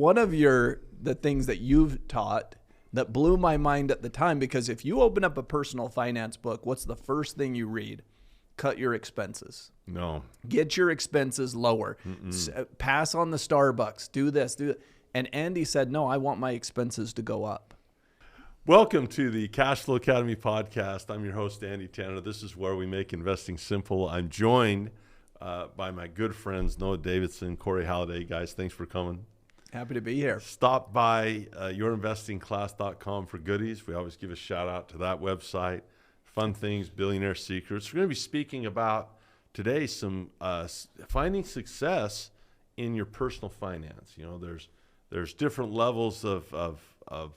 one of the things that you've taught that blew my mind at the time, because if you open up a personal finance book, what's the first thing you read? Cut your expenses. No. Get your expenses lower. Pass on the Starbucks. Do this, do that. And Andy said, no, I want my expenses to go up. Welcome to the Cashflow Academy Podcast. I'm your host, Andy Tanner. This is where we make investing simple. I'm joined by my good friends, Noah Davidson, Corey Halliday. Guys, thanks for coming. Happy to be here. Stop by yourinvestingclass.com for goodies. We always give a shout out to that website. Fun things, billionaire secrets. We're going to be speaking about today some finding success in your personal finance. You know, there's different levels of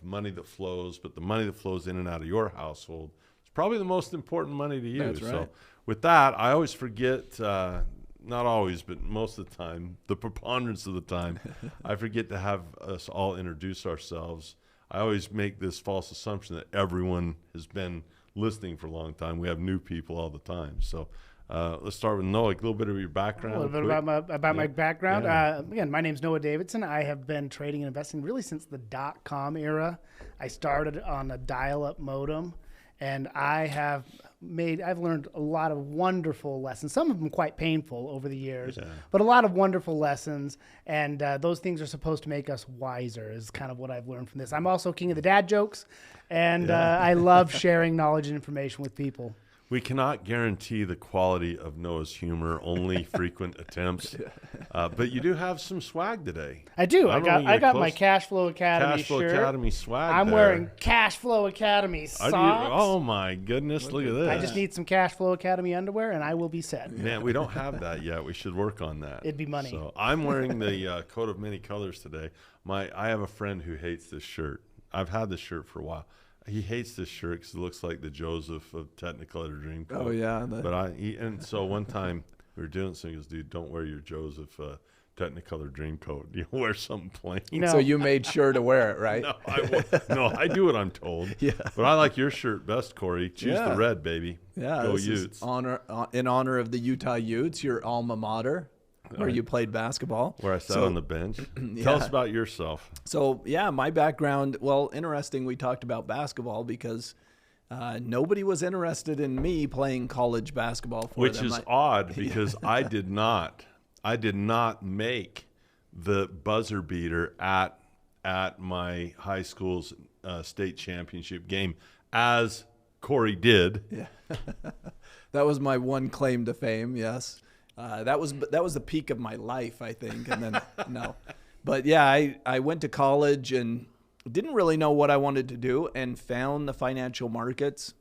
money that flows, but the money that flows in and out of your household is probably the most important money to you. That's right. So with that, I always forget, not always, but most of the time, the preponderance of the time, I forget to have us all introduce ourselves. I always make this false assumption that everyone has been listening for a long time. We have new people all the time. So let's start with Noah. A little bit of your background. A little bit about my background. Yeah. Again, my name's Noah Davidson. I have been trading and investing really since the .com era. I started on a dial-up modem, and I've learned a lot of wonderful lessons. Some of them quite painful over the years, but a lot of wonderful lessons. And those things are supposed to make us wiser is kind of what I've learned from this. I'm also king of the dad jokes, and I love sharing knowledge and information with people. We cannot guarantee the quality of Noah's humor, only frequent attempts. But you do have some swag today. I do. I got my Cashflow Academy Cashflow shirt. Academy swag. I'm there. wearing Cashflow Academy socks. Oh my goodness, look at this. I just need some Cashflow Academy underwear and I will be set. Man, we don't have that yet. We should work on that. It'd be money. So I'm wearing the coat of many colors today. I have a friend who hates this shirt. I've had this shirt for a while. He hates this shirt because it looks like the Joseph of Technicolor Dreamcoat. Oh yeah. And so one time we were doing something. He goes, dude, don't wear your Joseph Technicolor Dreamcoat. You wear something plain. No. So you made sure to wear it, right? No, I do what I'm told. Yeah. But I like your shirt best, Corey. Choose the red, baby. Yeah. Go this Utes. Is in honor of the Utah Utes, your alma mater, where you played basketball. Where I sat on the bench. Tell us about yourself. So, yeah, my background, well, interesting, we talked about basketball because nobody was interested in me playing college basketball for them. Which is odd because I did not make the buzzer beater at my high school's state championship game as Corey did. Yeah. That was my one claim to fame, yes. That was the peak of my life, I think. And then no, but yeah, I went to college and didn't really know what I wanted to do, and found the financial markets.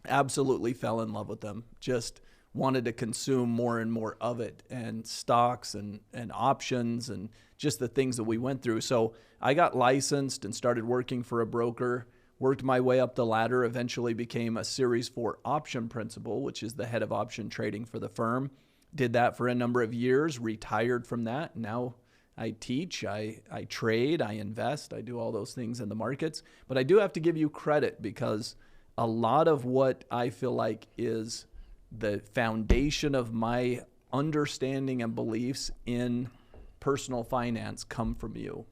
Absolutely fell in love with them. Just wanted to consume more and more of it, and stocks and options and just the things that we went through. So I got licensed and started working for a broker. Worked my way up the ladder. Eventually became a Series 4 option principal, which is the head of option trading for the firm. Did that for a number of years, retired from that. Now I teach, I trade, I invest, I do all those things in the markets. But I do have to give you credit because a lot of what I feel like is the foundation of my understanding and beliefs in personal finance come from you.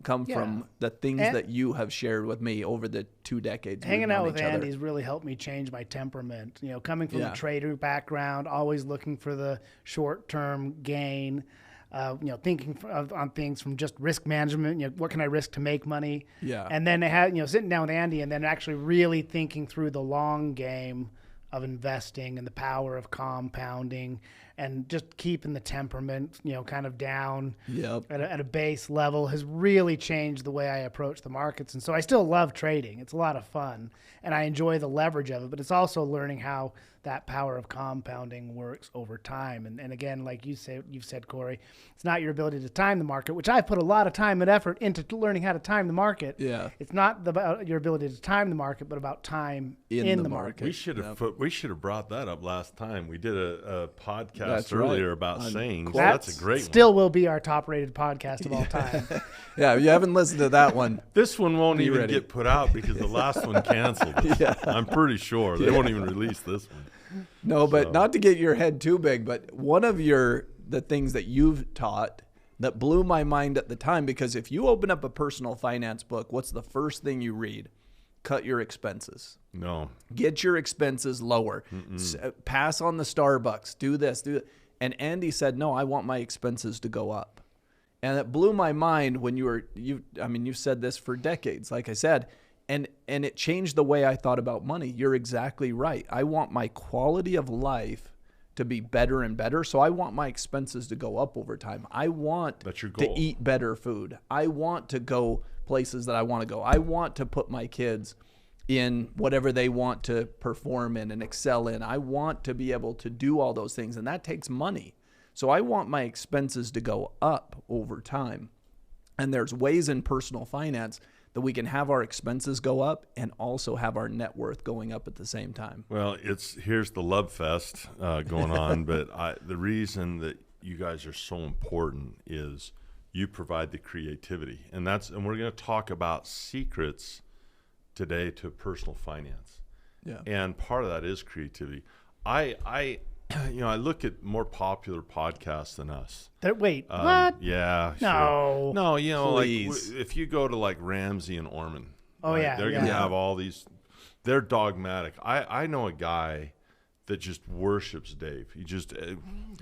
Come from the things that you have shared with me over the 2 decades. Hanging out with Andy's really helped me change my temperament. You know, coming from a trader background, always looking for the short-term gain. Thinking on things from just risk management. You know, what can I risk to make money? Yeah. And then sitting down with Andy and then actually really thinking through the long game of investing and the power of compounding and just keeping the temperament, kind of down at a base level has really changed the way I approach the markets. And so I still love trading. It's a lot of fun and I enjoy the leverage of it, but it's also learning how that power of compounding works over time. And again, like you've said, Corey, it's not your ability to time the market, which I put a lot of time and effort into learning how to time the market. Yeah. It's not about your ability to time the market, but about time in the market. We should have brought that up last time. We did a podcast earlier about sayings. That's a great one. Still will be our top rated podcast of all time. Yeah, if you haven't listened to that one. This one won't even get put out because the last one canceled. I'm pretty sure. They won't even release this one. No, but not to get your head too big, but one of the things that you've taught that blew my mind at the time, because if you open up a personal finance book, what's the first thing you read? Cut your expenses. No. Get your expenses lower. Pass on the Starbucks. Do this, do that. And Andy said, no, I want my expenses to go up. And it blew my mind when you've said this for decades, like I said, and it changed the way I thought about money. You're exactly right. I want my quality of life to be better and better. So I want my expenses to go up over time. I want That's your goal. to eat better food. I want to go places that I want to go. I want to put my kids in whatever they want to perform in and excel in. I want to be able to do all those things, and that takes money. So I want my expenses to go up over time. And there's ways in personal finance that we can have our expenses go up and also have our net worth going up at the same time. Well, here's the love fest going on, but the reason that you guys are so important is you provide the creativity, and we're going to talk about secrets today to personal finance. Yeah. And part of that is creativity. I look at more popular podcasts than us. What? Yeah. No. Sure. No, Please. if you go to like Ramsey and Orman, Oh, yeah, they're going to have all these. They're dogmatic. I know a guy that just worships Dave. He just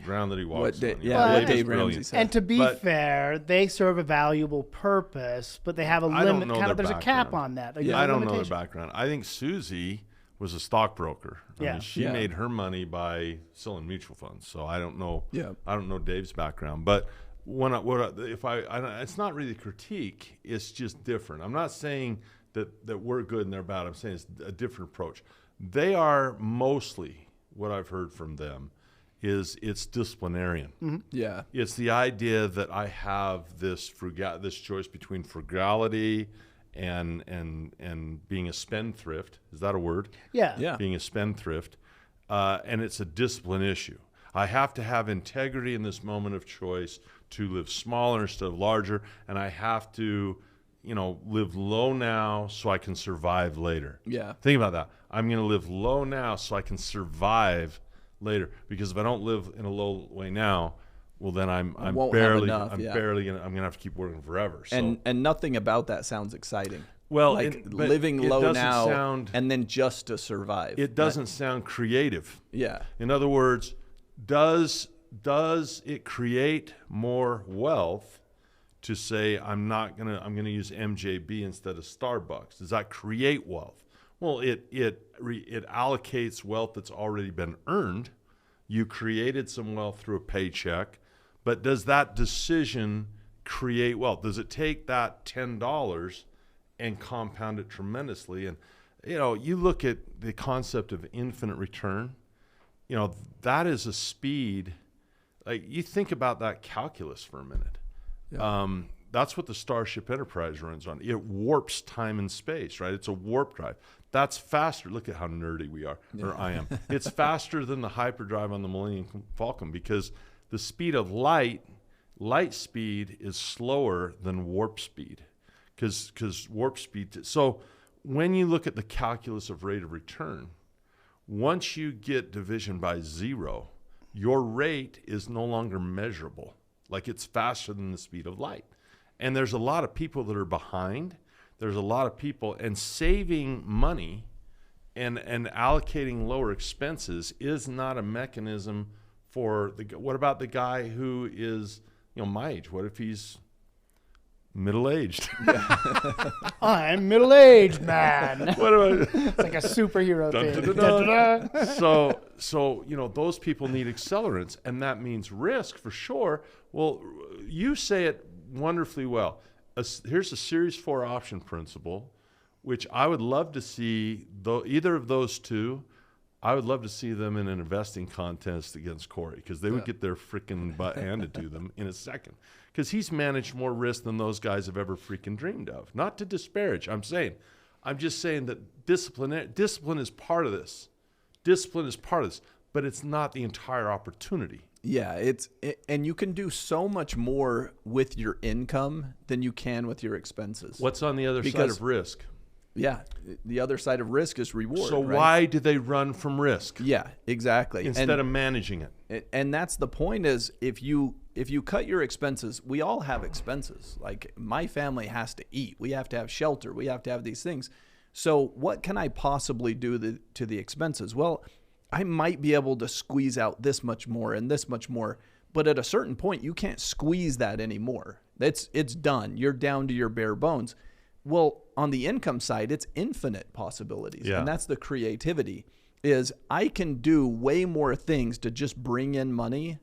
ground that he walks on. What Dave Dave is brilliant. Ramsey said. And to be fair, they serve a valuable purpose, but they have a I don't limit. know There's their a cap background. on that. I don't know the background. I think Susie was a stockbroker. I Yeah. mean, she made her money by selling mutual funds. So I don't know. Yeah. I don't know Dave's background, but it's not really a critique. It's just different. I'm not saying that we're good and they're bad. I'm saying it's a different approach. They are mostly, what I've heard from them is it's disciplinarian. Mm-hmm. Yeah. It's the idea that I have this choice between frugality and being a spendthrift. Is that a word? Yeah. Yeah. Being a spendthrift. And it's a discipline issue. I have to have integrity in this moment of choice to live smaller instead of larger. And I have to, live low now so I can survive later. Yeah. Think about that. I'm going to live low now so I can survive later. Because if I don't live in a low way now, well, then I'm won't have barely enough, I'm yeah. barely gonna have to keep working forever. So. And nothing about that sounds exciting. Well, but living it low doesn't now sound, and then just to survive. it doesn't sound creative. Yeah. In other words, does it create more wealth to say I'm gonna use MJB instead of Starbucks? Does that create wealth? Well, it allocates wealth that's already been earned. You created some wealth through a paycheck, but does that decision create wealth? Does it take that $10 and compound it tremendously? And you look at the concept of infinite return. That is a speed. Like, you think about that calculus for a minute. Yeah. That's what the Starship Enterprise runs on. It warps time and space, right? It's a warp drive. That's faster. Look at how nerdy we are, or I am. It's faster than the hyperdrive on the Millennium Falcon, because the speed of light speed is slower than warp speed, because warp speed. So when you look at the calculus of rate of return, once you get division by 0, your rate is no longer measurable. Like, it's faster than the speed of light. And there's a lot of people that are behind. There's a lot of people, and saving money and allocating lower expenses is not a mechanism for what about the guy who is, my age? What if he's middle-aged? I'm middle-aged, man. What do I? It's like a superhero Dun, thing. dun, dun, dun. So those people need accelerants, and that means risk for sure. Well, you say it wonderfully well. Here's a Series 4 option principle, which I would love to see, either of those two. I would love to see them in an investing contest against Corey, because they would get their freaking butt handed to them in a second. Because he's managed more risk than those guys have ever freaking dreamed of. Not to disparage, I'm just saying that discipline is part of this. Discipline is part of this, but it's not the entire opportunity. Yeah, and you can do so much more with your income than you can with your expenses. What's on the other side of risk? Yeah, the other side of risk is reward. So right? why do they run from risk? Yeah, exactly. Instead of managing it. And that's the point, is if you if you cut your expenses, we all have expenses. Like my family has to eat. We have to have shelter. We have to have these things. So what can I possibly do to the expenses? Well, I might be able to squeeze out this much more and this much more. But at a certain point, you can't squeeze that anymore. It's done. You're down to your bare bones. Well, on the income side, it's infinite possibilities. Yeah. And that's the creativity, is I can do way more things to just bring in money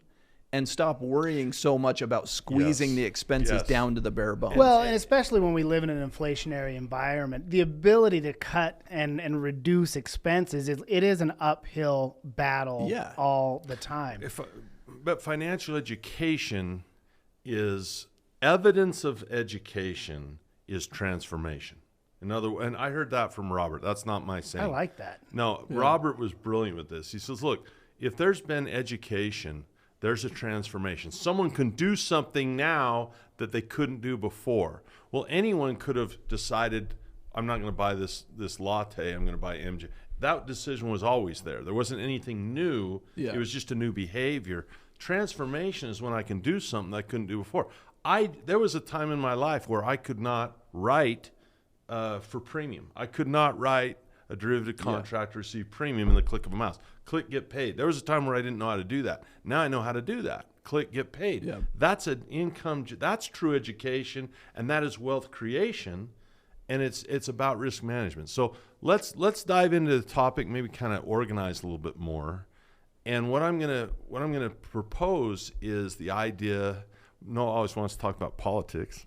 and stop worrying so much about squeezing the expenses down to the bare bones. Well, and especially when we live in an inflationary environment, the ability to cut and reduce expenses, it is an uphill battle all the time. But financial education is evidence of education is transformation. And I heard that from Robert. That's not my saying. I like that. No, Robert was brilliant with this. He says, look, if there's been education, there's a transformation. Someone can do something now that they couldn't do before. Well, anyone could have decided, I'm not going to buy this latte, I'm going to buy MJ. That decision was always there. There wasn't anything new. Yeah. It was just a new behavior. Transformation is when I can do something that I couldn't do before. There was a time in my life where I could not write for premium. I could not write a derivative contract to receive premium in the click of a mouse. Click, get paid. There was a time where I didn't know how to do that. Now I know how to do that. Click, get paid. Yeah. That's an income. That's true education, and that is wealth creation, and it's about risk management. So let's dive into the topic, maybe kind of organize a little bit more. And what I'm gonna propose is the idea. Noah always wants to talk about politics.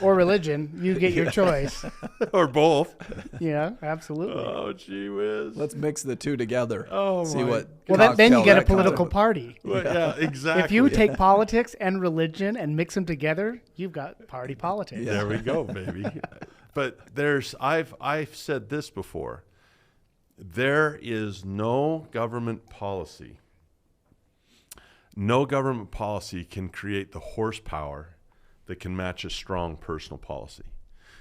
Or religion. You get your choice. Or both. Yeah, absolutely. Oh, gee whiz. Let's mix the two together. Oh, see my. what. Well, then you cocktail get a that comes political up. party. Well, yeah, exactly. If you take politics and religion and mix them together, you've got party politics. There we go, baby. But I've said this before. There is no government policy. No government policy can create the horsepower that can match a strong personal policy.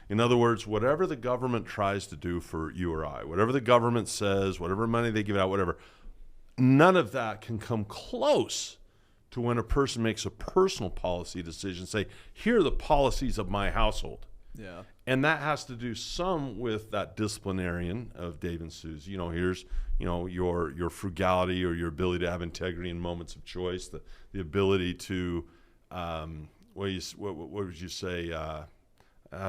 In other words, whatever the government tries to do for you or I, whatever the government says, whatever money they give out, whatever, none of that can come close to when a person makes a personal policy decision, say, here are the policies of my household. Yeah. And that has to do some with that disciplinarian of Dave and Susie. Here's your frugality or your ability to have integrity in moments of choice, the ability to what would you say? How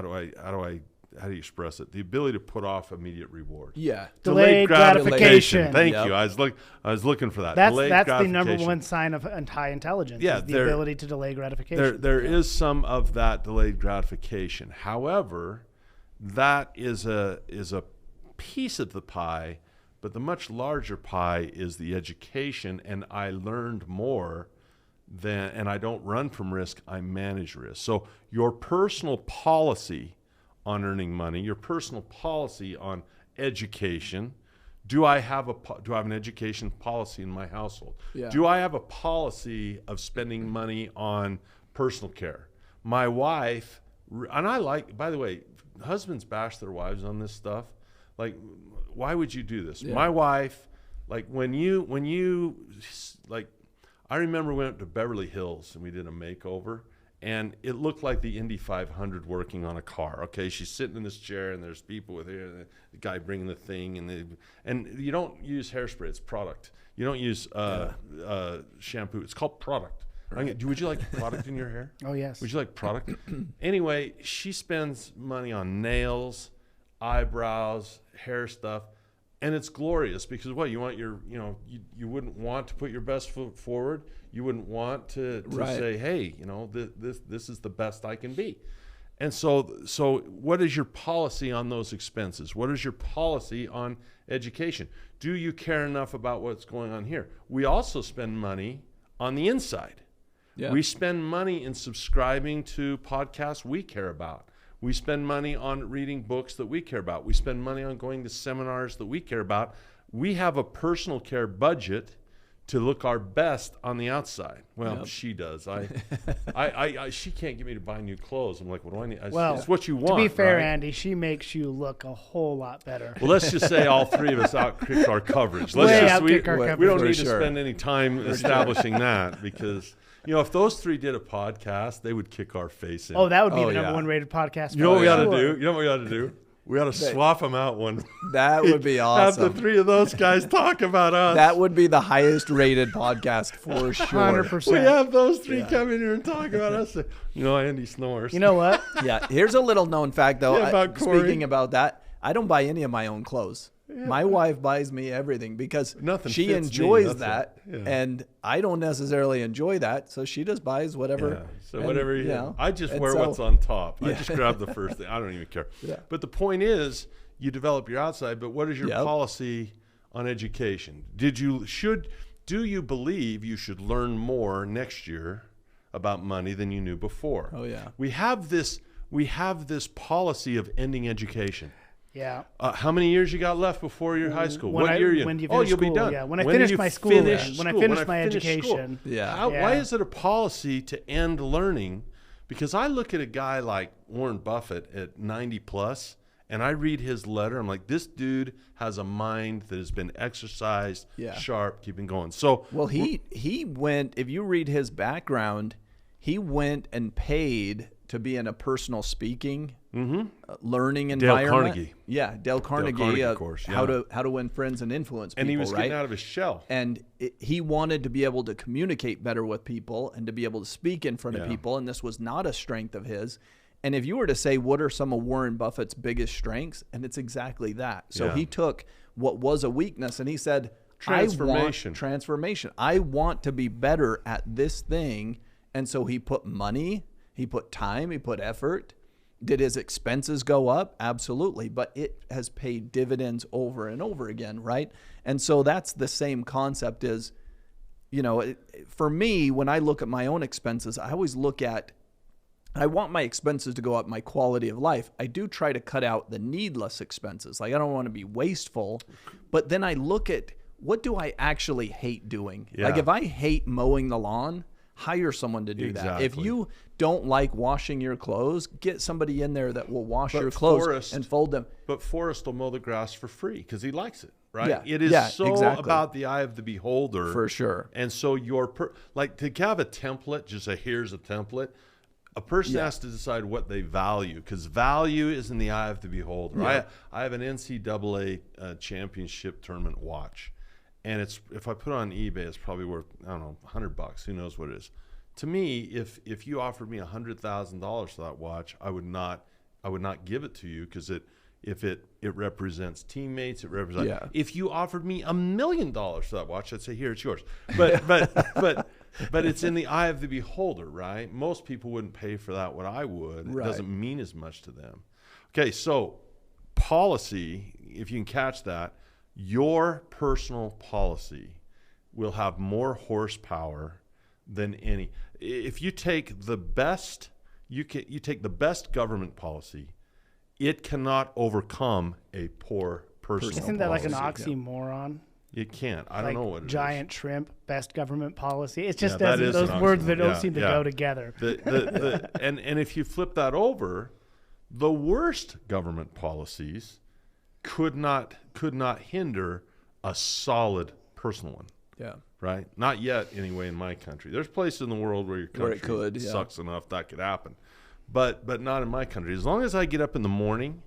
do you express it? The ability to put off immediate reward. Yeah. Delayed gratification. Thank Yep. you. I was looking for that. That's Delayed the number gratification. one sign of high intelligence. Yeah, is the ability to delay gratification. There is some of that delayed gratification. However, that is a piece of the pie, but the much larger pie is the education. And I learned more and I don't run from risk. I manage risk. So your personal policy on earning money, your personal policy on education. Do I have an education policy in my household? Yeah. Do I have a policy of spending money on personal care? My wife, and I like, by the way, husbands bash their wives on this stuff. Like, why would you do this? Yeah. My wife, like when you like, I remember we went to Beverly Hills and we did a makeover. And it looked like the Indy 500 working on a car. Okay, she's sitting in this chair, and there's people with her, and the guy bringing the thing, and you don't use hairspray; it's product. You don't use shampoo; it's called product. Right. Would you like product in your hair? Oh yes. Would you like product? Anyway, she spends money on nails, eyebrows, hair stuff, and it's glorious because what you want you wouldn't want to put your best foot forward. You wouldn't want to Right. say, hey, this is the best I can be. And so what is your policy on those expenses? What is your policy on education? Do you care enough about what's going on here? We also spend money on the inside. Yeah. We spend money in subscribing to podcasts we care about. We spend money on reading books that we care about. We spend money on going to seminars that we care about. We have a personal care budget to look our best on the outside. Well, she does. She can't get me to buy new clothes. I'm like, what do I need? It's what you want. To be fair, right? Andy, she makes you look a whole lot better. Well, let's just say all three of us outkick our coverage. We don't need to spend any time establishing that, because if those three did a podcast, they would kick our face in. Oh, that would be the number one rated podcast. You know what we ought to do? You know what we ought to do? We ought to swap them out one. That would be awesome. Have the three of those guys talk about us. That would be the highest rated podcast for sure. 100%. We have those three come in here and talk about us. Andy snores. You know what? Yeah. Here's a little known fact, though. About Corey. Speaking about that, I don't buy any of my own clothes. Yeah. My wife buys me everything because she enjoys that, and I don't necessarily enjoy that, so she just buys whatever. Yeah. So whatever I just wear what's on top. I just grab the first thing. I don't even care. Yeah. But the point is, you develop your outside. But what is your policy on education? Do you believe you should learn more next year about money than you knew before? Oh yeah. We have this policy of ending education. Yeah. How many years you got left before your high school? What year? You'll be done. Yeah. When I finish my school. When I finish my education. School. Yeah. Why is it a policy to end learning? Because I look at a guy like Warren Buffett at 90 plus, and I read his letter. I'm like, this dude has a mind that has been exercised, sharp, keeping going. So, well, he went. If you read his background, he went and paid to be in a personal speaking learning environment. Dale Carnegie. Yeah, Dale Carnegie, of course. Yeah. How to win friends and influence people. And he was getting out of his shell. And he wanted to be able to communicate better with people and to be able to speak in front of people. And this was not a strength of his. And if you were to say, what are some of Warren Buffett's biggest strengths? And it's exactly that. So he took what was a weakness and he said, transformation. I want to be better at this thing. And so he put money, he put time, he put effort. Did his expenses go up? Absolutely. But it has paid dividends over and over again, right? And so that's the same concept is, for me, when I look at my own expenses, I always look at, I want my expenses to go up, my quality of life. I do try to cut out the needless expenses. Like I don't want to be wasteful, but then I look at what do I actually hate doing? Yeah. Like if I hate mowing the lawn, hire someone to do that. If you don't like washing your clothes, get somebody in there that will wash your clothes and fold them. But Forrest will mow the grass for free because he likes it, right? Yeah. It is about the eye of the beholder. For sure. And so like to have a template, just say here's a template, a person has to decide what they value because value is in the eye of the beholder. Yeah. I have an NCAA championship tournament watch. And if I put it on eBay, it's probably worth, I don't know, $100. Who knows what it is? To me, if you offered me $100,000 for that watch, I would not give it to you because it represents teammates. It represents. Yeah. If you offered me $1 million for that watch, I'd say here it's yours. But it's in the eye of the beholder, right? Most people wouldn't pay for that what I would. Right. It doesn't mean as much to them. Okay, so policy, if you can catch that. Your personal policy will have more horsepower than any. If you take the best, you take the best government policy, it cannot overcome a poor personal policy. Isn't that like an oxymoron? It can't. I don't know what it is. Giant shrimp, best government policy. It just doesn't. Those words that don't seem to go together. And if you flip that over, the worst government policies could not hinder a solid personal one. Yeah. Right? Not yet anyway in my country. There's places in the world where your country sucks enough that could happen. But not in my country. As long as I get up in the morning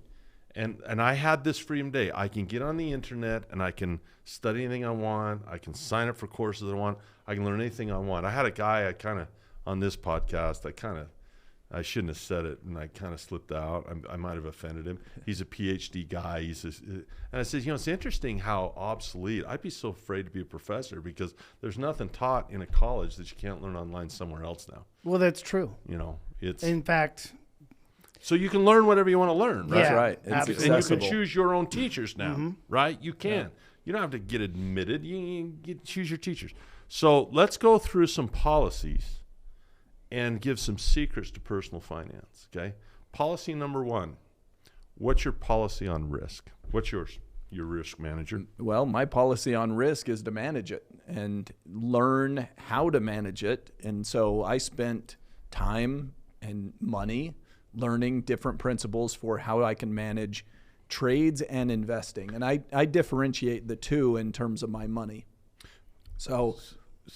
and I had this freedom day, I can get on the internet and I can study anything I want. I can sign up for courses I want. I can learn anything I want. I had a guy on this podcast, I shouldn't have said it, and I kind of slipped out. I might have offended him. He's a PhD guy. And I said, it's interesting how obsolete. I'd be so afraid to be a professor because there's nothing taught in a college that you can't learn online somewhere else now. Well, that's true. It's in fact. So you can learn whatever you want to learn, right? That's right. And you can choose your own teachers now, right? You can. Yeah. You don't have to get admitted. You choose your teachers. So let's go through some policies and give some secrets to personal finance, okay? Policy number 1, what's your policy on risk? What's yours? your risk manager? Well, my policy on risk is to manage it and learn how to manage it. And so I spent time and money learning different principles for how I can manage trades and investing. And I differentiate the two in terms of my money. So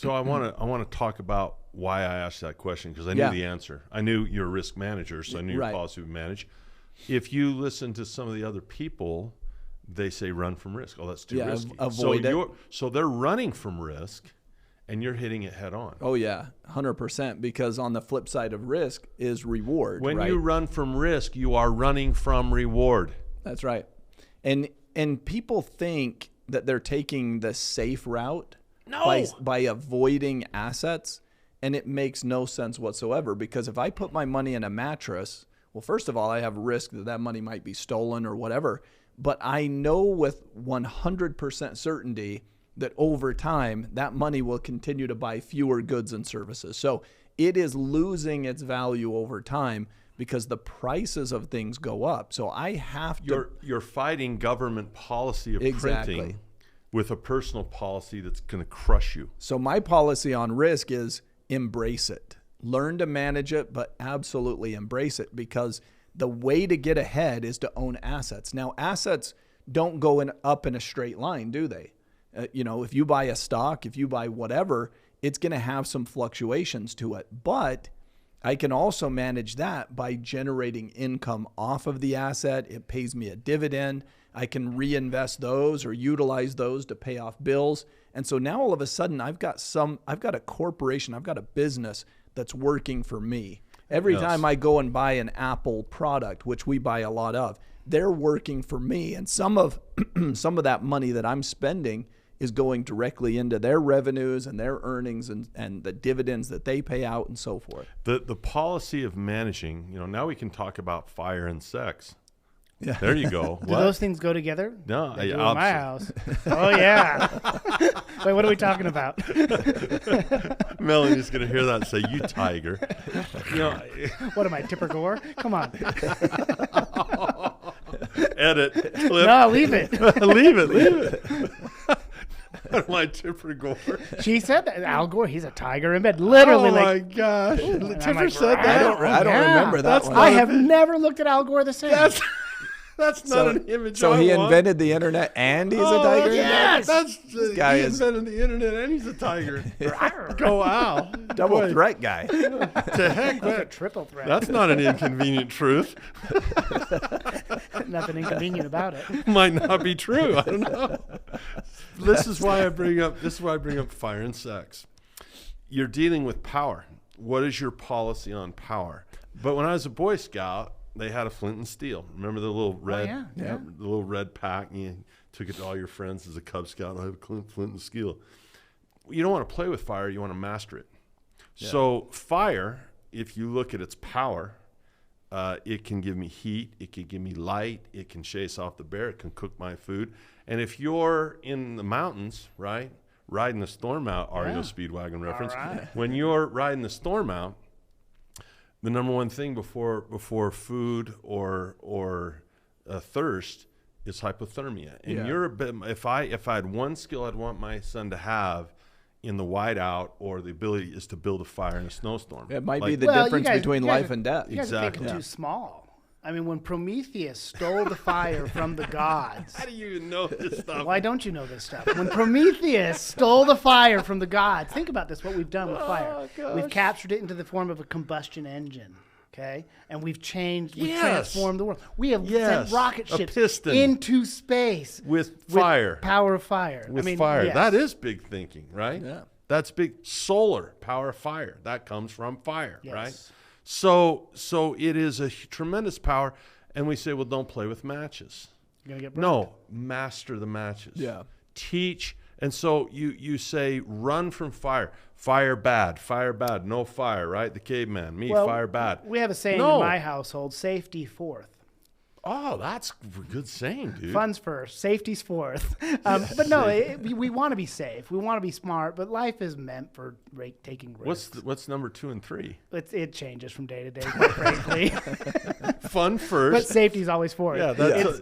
I want to talk about why I asked that question, because I knew the answer. I knew you're a risk manager, so I knew your policy would manage. If you listen to some of the other people, they say run from risk. Oh, that's too risky. Avoid it. So they're running from risk, and you're hitting it head on. Oh yeah, 100%. Because on the flip side of risk is reward. When you run from risk, you are running from reward. That's right. And people think that they're taking the safe route by avoiding assets, and it makes no sense whatsoever. Because if I put my money in a mattress, well, first of all, I have risk that money might be stolen or whatever. But I know with 100% certainty that over time, that money will continue to buy fewer goods and services. So it is losing its value over time because the prices of things go up. So I have to... You're fighting government policy of printing with a personal policy that's going to crush you. So my policy on risk is embrace it. Learn to manage it, but absolutely embrace it, because the way to get ahead is to own assets. Now, assets don't go up in a straight line, do they? If you buy a stock, if you buy whatever, it's going to have some fluctuations to it. But I can also manage that by generating income off of the asset. It pays me a dividend. I can reinvest those or utilize those to pay off bills. And so now all of a sudden I've got a corporation, I've got a business that's working for me. Every time I go and buy an Apple product, which we buy a lot of, they're working for me. And some of that money that I'm spending is going directly into their revenues and their earnings and the dividends that they pay out and so forth. The policy of managing, now we can talk about fire and sex. Yeah. There you go. Do those things go together? No, they do in my house. Oh yeah. Wait, what are we talking about? Melanie's gonna hear that and say, "You tiger." What am I, Tipper Gore? Come on. Edit. Clip. No, leave it. Leave it. What am I, Tipper Gore? She said that. Al Gore, he's a tiger in bed. Literally, oh my gosh. Tipper said that. I don't remember that one. I have never looked at Al Gore the same. That's not an image. So he invented the internet and he's a tiger? Yes. He invented the internet and he's a tiger. Go Al. Double threat guy. To heck, that's a triple threat. That's not an inconvenient truth. Nothing inconvenient about it. Might not be true. I don't know. This is why I bring up fire and sex. You're dealing with power. What is your policy on power? But when I was a Boy Scout, they had a flint and steel. Remember the little red, the little red pack? And you took it to all your friends as a Cub Scout. I have a flint and steel. You don't want to play with fire. You want to master it. Yeah. So fire, if you look at its power, it can give me heat. It can give me light. It can chase off the bear. It can cook my food. And if you're in the mountains, right, riding the storm out, REO Speedwagon reference. Right. When you're riding the storm out, the number one thing before food or thirst is hypothermia. And you're a bit. If I had one skill I'd want my son to have in the whiteout or the ability is to build a fire in a snowstorm. It might be the difference between life and death. You guys are thinking too small. I mean, when Prometheus stole the fire from the gods. How do you even know this stuff? Why don't you know this stuff? When Prometheus stole the fire from the gods, think about this, what we've done with fire. We've captured it into the form of a combustion engine, okay? And we've transformed the world. We have sent rocket ships into space. With fire. With power of fire. With fire. Yes. That is big thinking, right? Yeah. That's big. Solar, power of fire. That comes from fire, yes. right? So it is a tremendous power, and we say, well, don't play with matches. You're gonna get burned. No, master the matches. Yeah. Teach, and so you say, run from fire. Fire bad, no fire, right? The caveman, fire bad. We have a saying in my household: safety fourth. Oh, that's a good saying, dude. Fun's first, safety's fourth. But no, we want to be safe. We want to be smart, but life is meant for taking risks. What's number 2 and 3? It changes from day to day, quite frankly. fun first. But safety's always fourth. Yeah,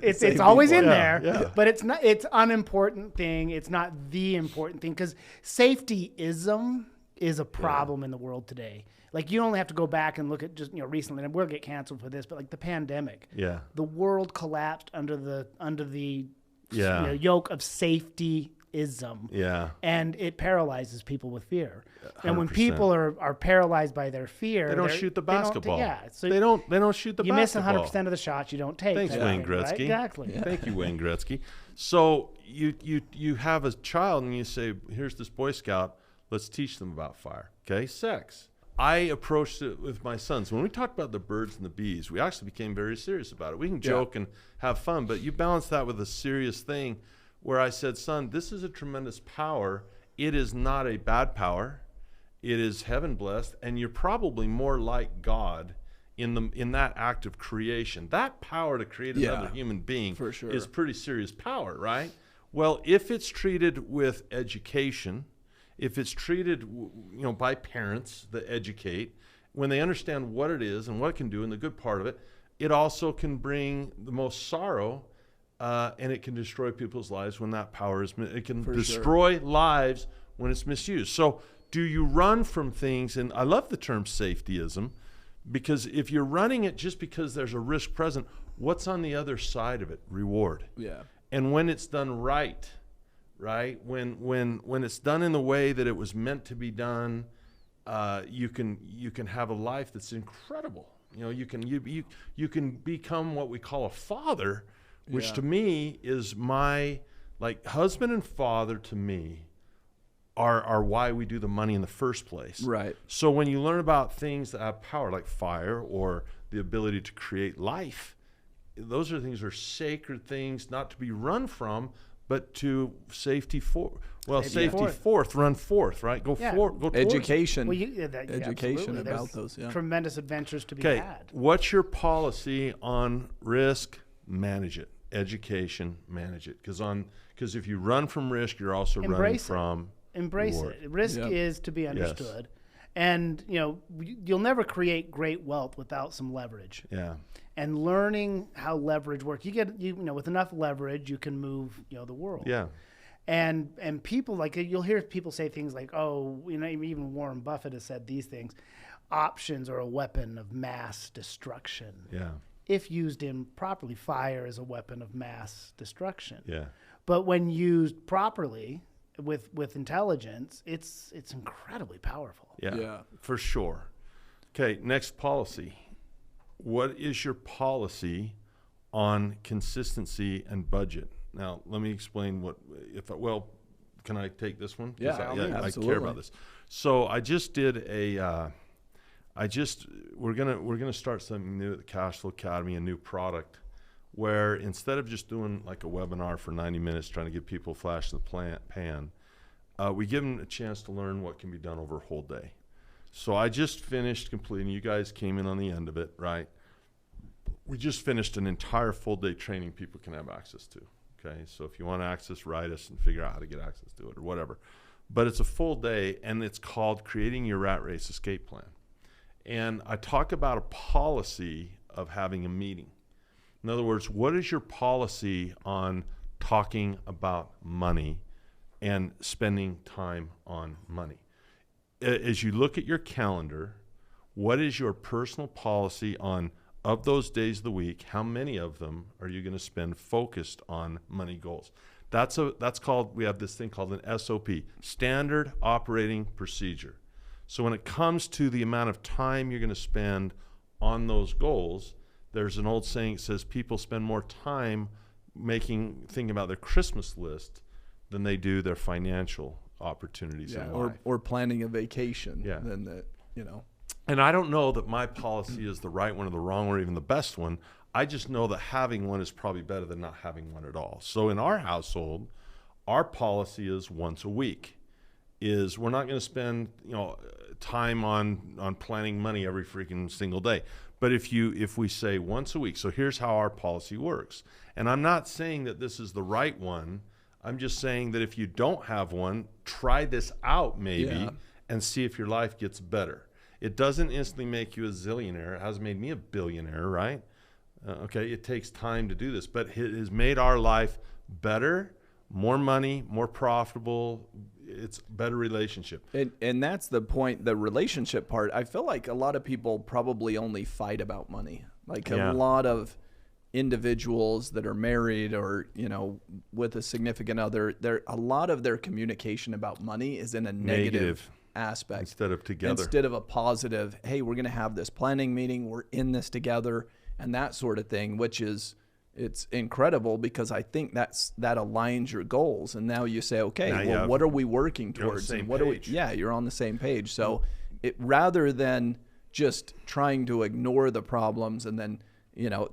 It's always in Yeah, there, yeah. but it's not. It's unimportant thing. It's not the important thing because safetyism is a problem in the world today. Like you only have to go back and look at just recently, and we'll get canceled for this, but like the pandemic, Yeah. the world collapsed under the Yeah. yoke of safetyism. Yeah. And it paralyzes people with fear. And when 100%. people are paralyzed by their fear, They don't shoot the basketball. So They don't shoot the you miss basketball. 100% of the shots you don't take. Thanks, kind of Wayne thing, right? Gretzky. Exactly. Thank you, Wayne Gretzky. So you have a child and you say, here's this Boy Scout, let's teach them about fire. Okay, sex. I approached it with my sons. When we talked about the birds and the bees, we actually became very serious about it. We can joke and have fun, but you balance that with a serious thing where I said, son, this is a tremendous power. It is not a bad power. It is heaven blessed, and you're probably more like God in that act of creation. That power to create another human being for sure. is pretty serious power, right? Well, if it's treated with education, if it's treated by parents that educate, when they understand what it is and what it can do and the good part of it, it also can bring the most sorrow, and it can destroy people's lives when that power is, it can destroy lives when it's misused. So do you run from things? And I love the term safetyism, because if you're running it just because there's a risk present, what's on the other side of it? Reward. Yeah. And when it's done right, when it's done in the way that it was meant to be done, you can have a life that's incredible. You can become what we call a father, which to me is my, like, husband and father to me are why we do the money in the first place. Right. So when you learn about things that have power, like fire or the ability to create life, those are things that are sacred things, not to be run from, but to safety fourth, run forth, right? Go forth, go towards. Education. Well, Education absolutely. about There's those. Yeah. tremendous adventures to be Okay, had. what's your policy on risk? Manage it. Education, manage it. Because if you run from risk, you're also running from Embrace reward. it. Risk is to be understood. And, you'll never create great wealth without some leverage. Yeah. And learning how leverage works. With enough leverage, you can move, the world. Yeah. And people, like, you'll hear people say things like, even Warren Buffett has said these things. Options are a weapon of mass destruction. Yeah. If used improperly, fire is a weapon of mass destruction. Yeah. But when used properly, with intelligence, it's incredibly powerful. Yeah. For sure. Okay, next policy. What is your policy on consistency and budget? Now, let me explain can I take this one? Yeah, I absolutely. care about this. So I just did we're gonna start something new at the Cashflow Academy, a new product, where instead of just doing like a webinar for 90 minutes trying to get people flash in the pan, we give them a chance to learn what can be done over a whole day. So I just finished completing, you guys came in on the end of it, right? We just finished an entire full day training people can have access to, okay? So if you want access, write us and figure out how to get access to it or whatever. But it's a full day, and it's called Creating Your Rat Race Escape Plan. And I talk about a policy of having a meeting. In other words, what is your policy on talking about money and spending time on money? As you look at your calendar, what is your personal policy on, of those days of the week, how many of them are you going to spend focused on money goals? That's called, we have this thing called an SOP, Standard Operating Procedure. So when it comes to the amount of time you're going to spend on those goals, there's an old saying that says people spend more time thinking about their Christmas list than they do their financial opportunities in life. Or planning a vacation. Yeah. Than that, And I don't know that my policy is the right one or the wrong or even the best one. I just know that having one is probably better than not having one at all. So in our household, our policy is once a week. We're not going to spend time on planning money every freaking single day. But if we say once a week, so here's how our policy works. And I'm not saying that this is the right one. I'm just saying that if you don't have one, try this out maybe and see if your life gets better. It doesn't instantly make you a zillionaire. It hasn't made me a billionaire, right? Okay, it takes time to do this, but it has made our life better, more money, more profitable. It's better relationship. And that's the point, the relationship part. I feel like a lot of people probably only fight about money. Like a lot of individuals that are married or, with a significant other, a lot of their communication about money is in a negative aspect. Instead of together. Instead of a positive, hey, we're going to have this planning meeting, we're in this together, and that sort of thing, which is, it's incredible because I think that aligns your goals. And now you say, okay, what are we working towards? You're on the same page. You're on the same page. So rather than just trying to ignore the problems and then,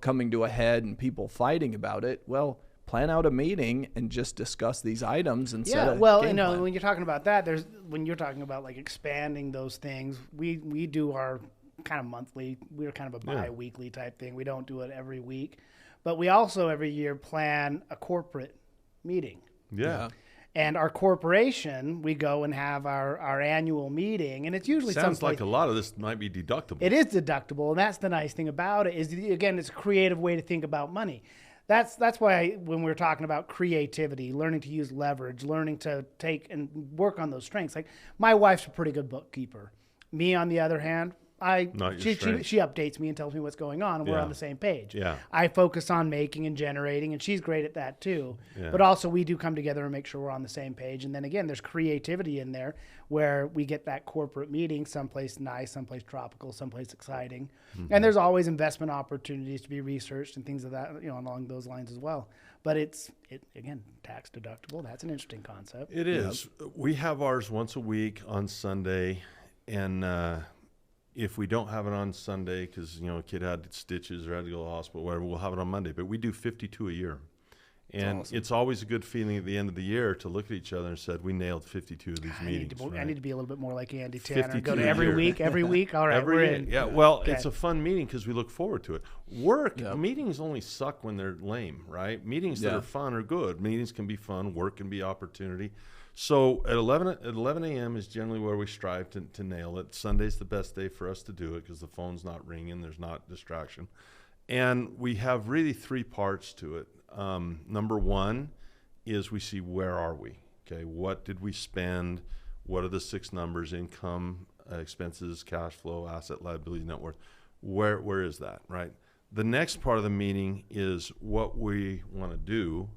coming to a head and people fighting about it, well, plan out a meeting and just discuss these items and set a game plan. When you're talking about that, when you're talking about like expanding those things, we do our kind of monthly, we're kind of a bi-weekly type thing. We don't do it every week. But we also every year plan a corporate meeting. Yeah. And our corporation, we go and have our annual meeting, and it's usually sounds like a lot of this might be deductible. It is deductible, and that's the nice thing about it. Is again, it's a creative way to think about money. That's why when we're talking about creativity, learning to use leverage, learning to take and work on those strengths. Like my wife's a pretty good bookkeeper. Me, on the other hand, she updates me and tells me what's going on, and we're on the same page. Yeah. I focus on making and generating, and she's great at that too. Yeah. But also we do come together and make sure we're on the same page. And then again, there's creativity in there where we get that corporate meeting, someplace nice, someplace tropical, someplace exciting. Mm-hmm. And there's always investment opportunities to be researched and things of that, along those lines as well. But it's again, tax deductible. That's an interesting concept. It is. We have ours once a week on Sunday, and if we don't have it on Sunday because a kid had stitches or had to go to the hospital, whatever, we'll have it on Monday. But we do 52 a year, and awesome. It's always a good feeling at the end of the year to look at each other and said we nailed 52 of these meetings. I need to be a little bit more like Andy Tanner. Go to every week. All right, we're in. Yeah, well, it's a fun meeting because we look forward to it. Meetings only suck when they're lame, right? Meetings that are fun are good. Meetings can be fun. Work can be opportunity. So at 11 a.m. is generally where we strive to nail it. Sunday's the best day for us to do it because the phone's not ringing. There's not distraction. And we have really three parts to it. Number one is we see where are we? Okay, what did we spend? What are the 6 numbers? Income, expenses, cash flow, asset, liability, net worth. Where is that, right? The next part of the meeting is what we want to do.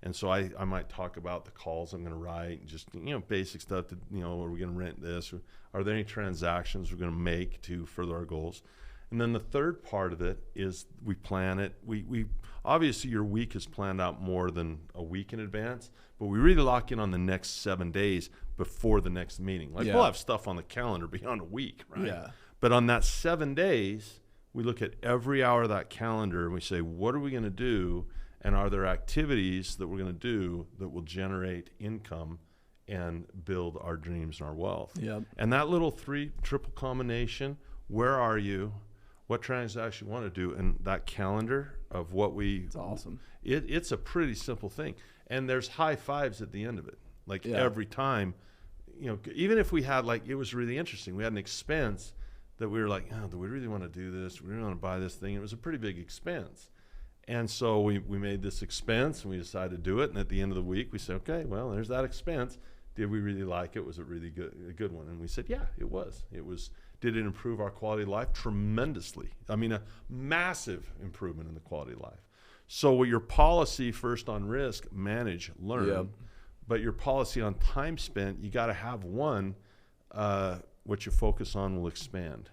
And so I might talk about the calls I'm going to write, and just basic stuff. Are we going to rent this? Or are there any transactions we're going to make to further our goals? And then the third part of it is we plan it. We obviously your week is planned out more than a week in advance, but we really lock in on the next 7 days before the next meeting. We'll have stuff on the calendar beyond a week, right? Yeah. But on that 7 days, we look at every hour of that calendar and we say, what are we going to do? And are there activities that we're going to do that will generate income and build our dreams and our wealth? Yep. And that little triple combination, where are you, what transaction you want to do, and that calendar of what we... It's awesome. It's a pretty simple thing. And there's high fives at the end of it. Every time, even if we had, it was really interesting. We had an expense that we were like, oh, do we really want to do this? We really want to buy this thing. It was a pretty big expense. And so we made this expense and we decided to do it. And at the end of the week, we said, okay, well, there's that expense. Did we really like it? Was it really a good one? And we said, yeah, it was. Did it improve our quality of life? Tremendously. I mean, a massive improvement in the quality of life. So your policy first on risk, manage, learn. Yep. But your policy on time spent, you got to have one, what you focus on will expand.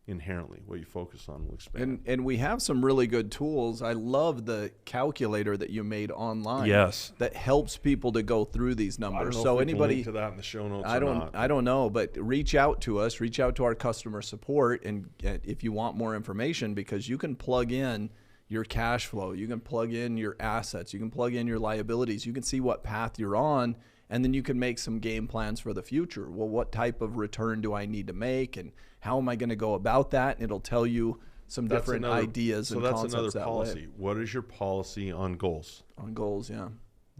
Inherently, what you focus on will expand. And we have some really good tools. I love the calculator that you made online. Yes, that helps people to go through these numbers. I don't know so if we anybody can link to that in the show notes. I don't know, but reach out to us. Reach out to our customer support, and if you want more information, because you can plug in your cash flow, you can plug in your assets, you can plug in your liabilities, you can see what path you're on. And then you can make some game plans for the future. Well, what type of return do I need to make, and how am I going to go about that? And it'll tell you some different ideas and concepts. So that's another policy. What is your policy on goals? On goals, yeah.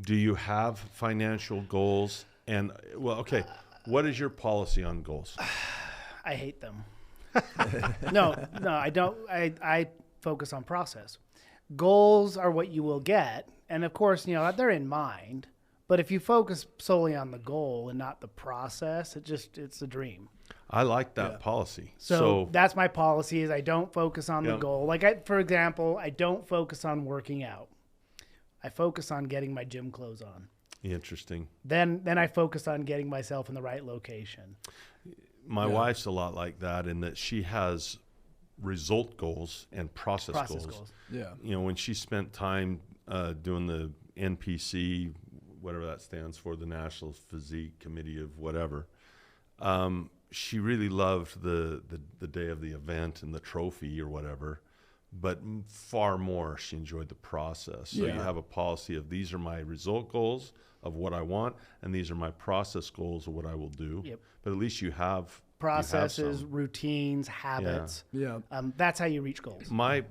Do you have financial goals? And what is your policy on goals? I hate them. No, I don't. focus on process. Goals are what you will get. And of course, they're in mind. But if you focus solely on the goal and not the process, it's a dream. I like that policy. So that's my policy is I don't focus on the goal. For example, I don't focus on working out. I focus on getting my gym clothes on. Interesting. Then I focus on getting myself in the right location. My wife's a lot like that in that she has result goals and process goals. Yeah. When she spent time doing the NPC, whatever that stands for, the National Physique Committee of whatever, she really loved the day of the event and the trophy or whatever, but far more she enjoyed the process. So you have a policy of these are my result goals of what I want, and these are my process goals of what I will do. Yep. But at least you have processes, routines, habits. Yeah. That's how you reach goals. My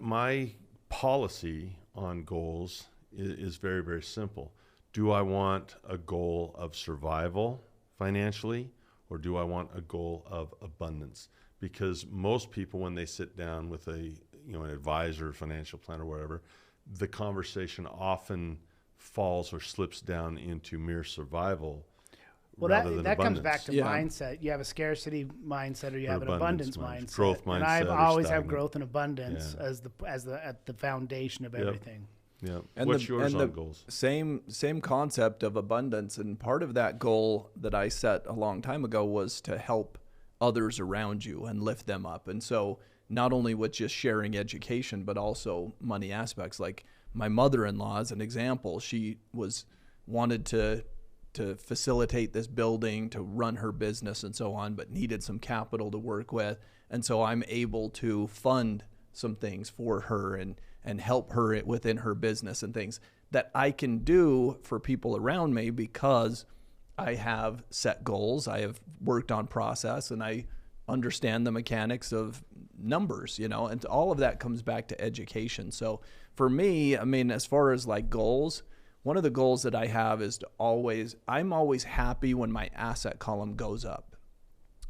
policy on goals is very, very simple. Do I want a goal of survival financially, or do I want a goal of abundance? Because most people, when they sit down with an advisor, financial planner, or whatever, the conversation often falls or slips down into mere survival. Well, that comes back to mindset. You have a scarcity mindset, or you have an abundance mindset. Growth mindset. And I've always had growth and abundance as the foundation of everything. Yeah. And what's yours on goals? Same concept of abundance. And part of that goal that I set a long time ago was to help others around you and lift them up. And so not only with just sharing education, but also money aspects. Like my mother-in-law, as an example, she wanted to facilitate this building, to run her business and so on, but needed some capital to work with. And so I'm able to fund some things for her and help her within her business and things that I can do for people around me because I have set goals. I have worked on process and I understand the mechanics of numbers, and all of that comes back to education. So for me, as far as like goals, one of the goals that I have is I'm always happy when my asset column goes up.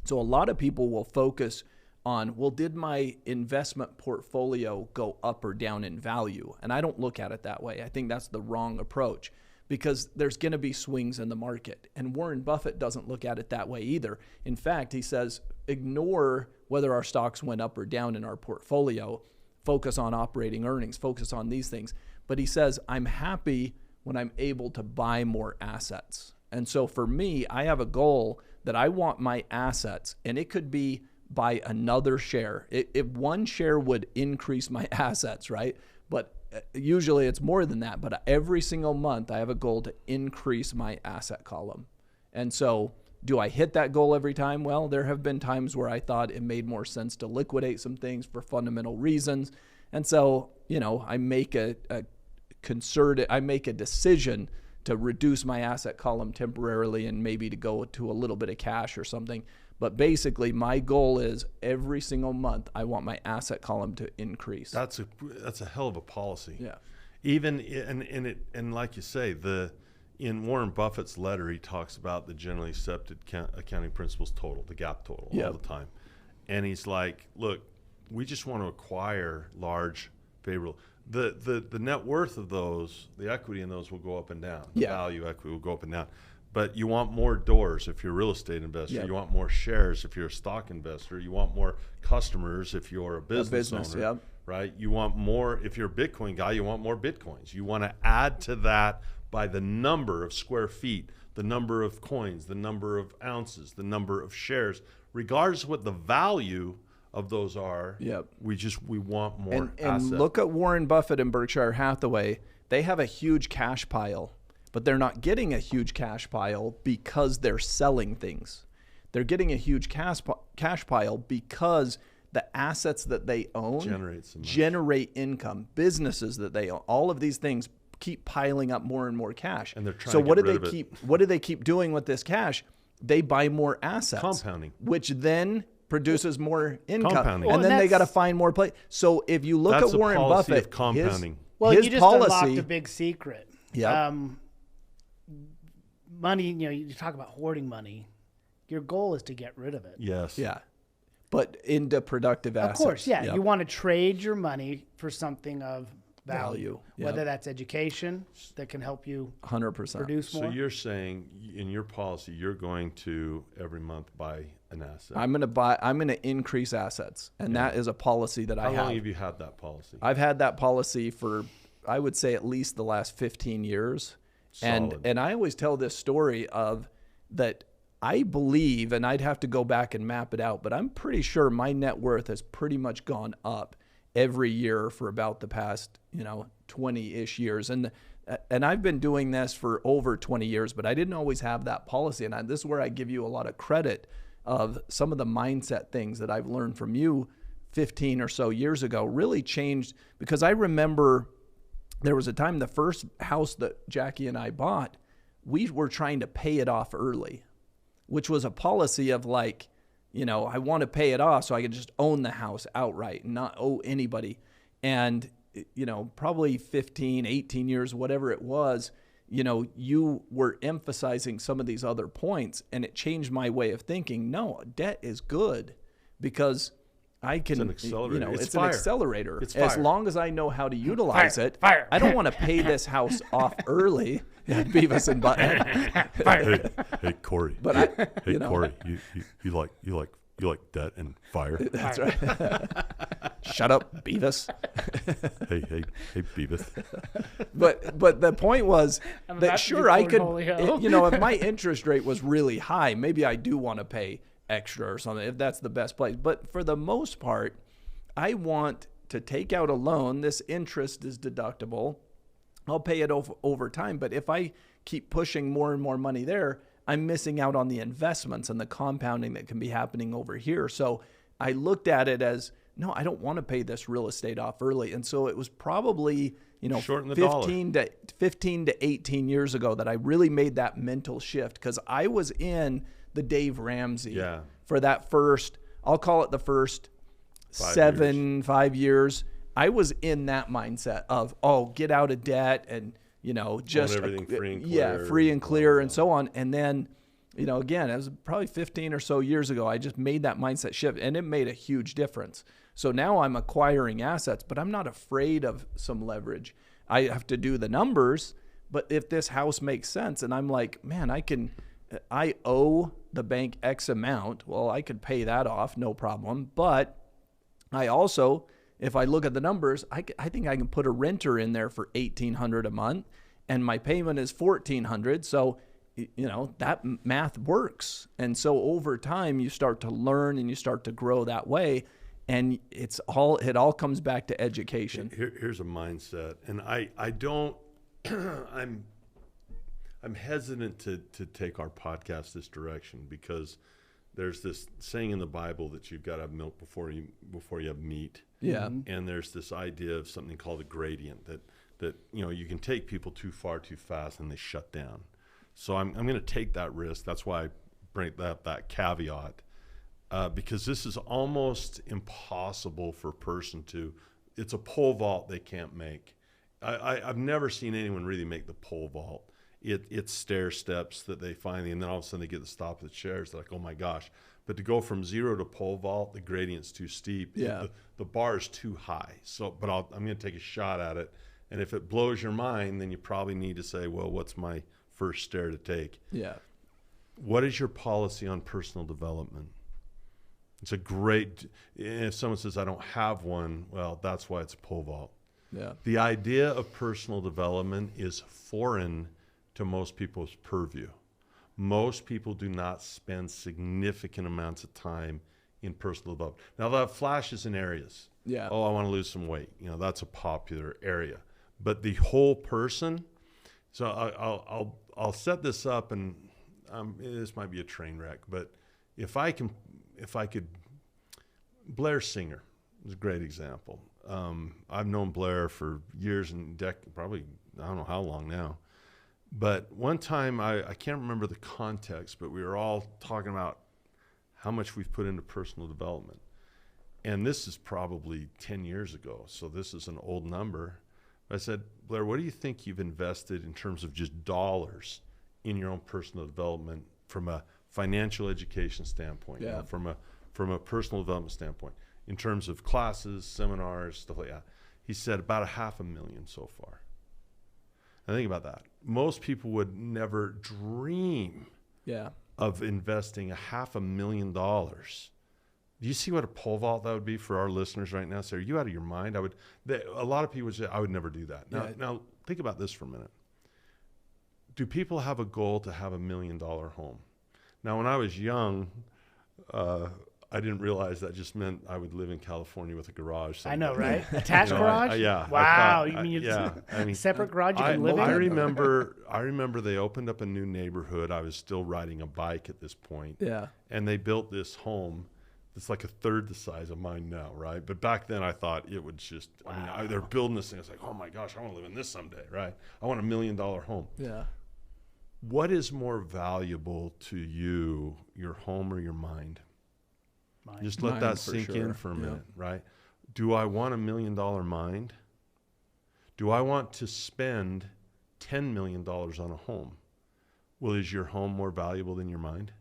So a lot of people will focus on, well, did my investment portfolio go up or down in value? And I don't look at it that way. I think that's the wrong approach because there's going to be swings in the market. And Warren Buffett doesn't look at it that way either. In fact, he says, ignore whether our stocks went up or down in our portfolio. Focus on operating earnings, focus on these things. But he says, I'm happy when I'm able to buy more assets. And so for me, I have a goal that I want my assets, and it could be by another share. If one share would increase my assets, right? But usually it's more than that. But every single month, I have a goal to increase my asset column. And so do I hit that goal every time? Well, there have been times where I thought it made more sense to liquidate some things for fundamental reasons. And so, I make a decision to reduce my asset column temporarily and maybe to go to a little bit of cash or something. But basically, my goal is every single month, I want my asset column to increase. That's a hell of a policy. Yeah. Even and like you say, in Warren Buffett's letter, he talks about the generally accepted accounting principles total, the GAAP total, all the time. And he's like, look, we just want to acquire large, favorable. The net worth of those, the equity in those will go up and down. The value equity will go up and down. But you want more doors if you're a real estate investor. Yep. You want more shares if you're a stock investor. You want more customers if you're a business owner. Yep. Right? You want more, if you're a Bitcoin guy, you want more Bitcoins. You want to add to that by the number of square feet, the number of coins, the number of ounces, the number of shares, regardless of what the value of those are. Yep. We want more and assets. Look at Warren Buffett and Berkshire Hathaway. They have a huge cash pile, but they're not getting a huge cash pile because they're selling things. They're getting a huge cash pile because the assets that they own generate income. Businesses that they own, all of these things keep piling up more and more cash. And they're trying so to what get do rid they of keep? it. What do they keep doing with this cash? They buy more assets, Compounding, which then produces more income, Compounding. and then they got to find more place. So if you look at Warren Buffett, of compounding. You just policy, unlocked a big secret. Yeah. Money, you talk about hoarding money. Your goal is to get rid of it. Yes. Yeah. but into productive assets. Of course, yeah. Yep. You want to trade your money for something of value, Yep. whether that's education that can help you 100%. produce more. So you're saying in your policy, you're going to every month buy an asset. I'm going to increase assets. And that is a policy that I have. How long have you had that policy? I've had that policy for, I would say, at least the last 15 years. Solid. And I always tell this story of that I believe, and I'd have to go back and map it out, but I'm pretty sure my net worth has pretty much gone up every year for about the past, 20-ish years. And I've been doing this for over 20 years, but I didn't always have that policy. And this is where I give you a lot of credit of some of the mindset things that I've learned from you 15 or so years ago really changed, because I remember there was a time, the first house that Jackie and I bought, we were trying to pay it off early, which was a policy of like, I want to pay it off so I can just own the house outright and not owe anybody. And, probably 15, 18 years, whatever it was, you were emphasizing some of these other points, and it changed my way of thinking. No, debt is good because I can, it's an accelerator. it's fire. an accelerator. It's as fire. long as I know how to utilize it. Fire. I don't want to pay this house off early. Yeah, Beavis and Butthead. Hey, Corey. But Corey, you like debt and fire. That's right. Shut up, Beavis. hey, Beavis. But the point was I'm that about to sure be I could, portfolio. if my interest rate was really high, maybe I do want to pay extra or something if that's the best place. But for the most part, I want to take out a loan. This interest is deductible. I'll pay it over time. But if I keep pushing more and more money there, I'm missing out on the investments and the compounding that can be happening over here. So I looked at it as, no, I don't want to pay this real estate off early. And so it was probably, Shorten the 15 to 18 years ago that I really made that mental shift, because I was in the Dave Ramsey for that first, I'll call it the first 5 years. I was in that mindset of, get out of debt and, just everything free and clear. free and clear and so on. And then, again, it was probably 15 or so years ago, I just made that mindset shift, and it made a huge difference. So now I'm acquiring assets, but I'm not afraid of some leverage. I have to do the numbers, but if this house makes sense and I'm like, man, I owe the bank X amount, well, I could pay that off, no problem. But I also, if I look at the numbers, I think I can put a renter in there for $1,800 a month, and my payment is $1,400. So, that math works. And so over time, you start to learn and you start to grow that way. And it all comes back to education. Here's a mindset, and I don't. I'm hesitant to take our podcast this direction, because there's this saying in the Bible that you've got to have milk before you have meat. Yeah. And there's this idea of something called a gradient that you can take people too far too fast and they shut down. So I'm going to take that risk. That's why I bring that caveat, because this is almost impossible for a person to. It's a pole vault they can't make. I've never seen anyone really make the pole vault. It's stair steps that they finally, and then all of a sudden they get the stop of the chairs. They're like, oh my gosh. But to go from 0 to pole vault, the gradient's too steep. Yeah. The bar is too high. So, but I'm going to take a shot at it. And if it blows your mind, then you probably need to say, well, what's my first stair to take? Yeah. What is your policy on personal development? It's a great, if someone says, I don't have one, well, that's why it's a pole vault. Yeah. The idea of personal development is foreign to most people's purview. Most people do not spend significant amounts of time in personal development. Now, they'll have flashes in areas. Yeah. Oh, I want to lose some weight. That's a popular area. But the whole person, so I'll set this up, and this might be a train wreck, but if I could, Blair Singer is a great example. I've known Blair for years and probably, I don't know how long now. But one time, I can't remember the context, but we were all talking about how much we've put into personal development. And this is probably 10 years ago, so this is an old number. I said, Blair, what do you think you've invested in terms of just dollars in your own personal development from a financial education standpoint, Yeah. from from a personal development standpoint, in terms of classes, seminars, stuff like that. He said about $500,000 so far. Now think about that. Most people would never dream of investing $500,000. Do you see what a pole vault that would be for our listeners right now? So are you out of your mind? A lot of people would say, I would never do that. Now think about this for a minute. Do people have a goal to have $1 million home? Now, when I was young, I didn't realize that just meant I would live in California with a garage someday. I know, right? Attached garage? Yeah. Wow. You mean separate garage you can live in? I remember they opened up a new neighborhood. I was still riding a bike at this point. Yeah. And they built this home. It's like a third the size of mine now, right? But back then I thought it would just, they're building this thing. It's like, oh my gosh, I want to live in this someday, right? I want $1 million home. Yeah. What is more valuable to you, your home or your mind? Just let that sink in for a minute, right? Do I want $1 million mind? Do I want to spend $10 million on a home? Well, is your home more valuable than your mind?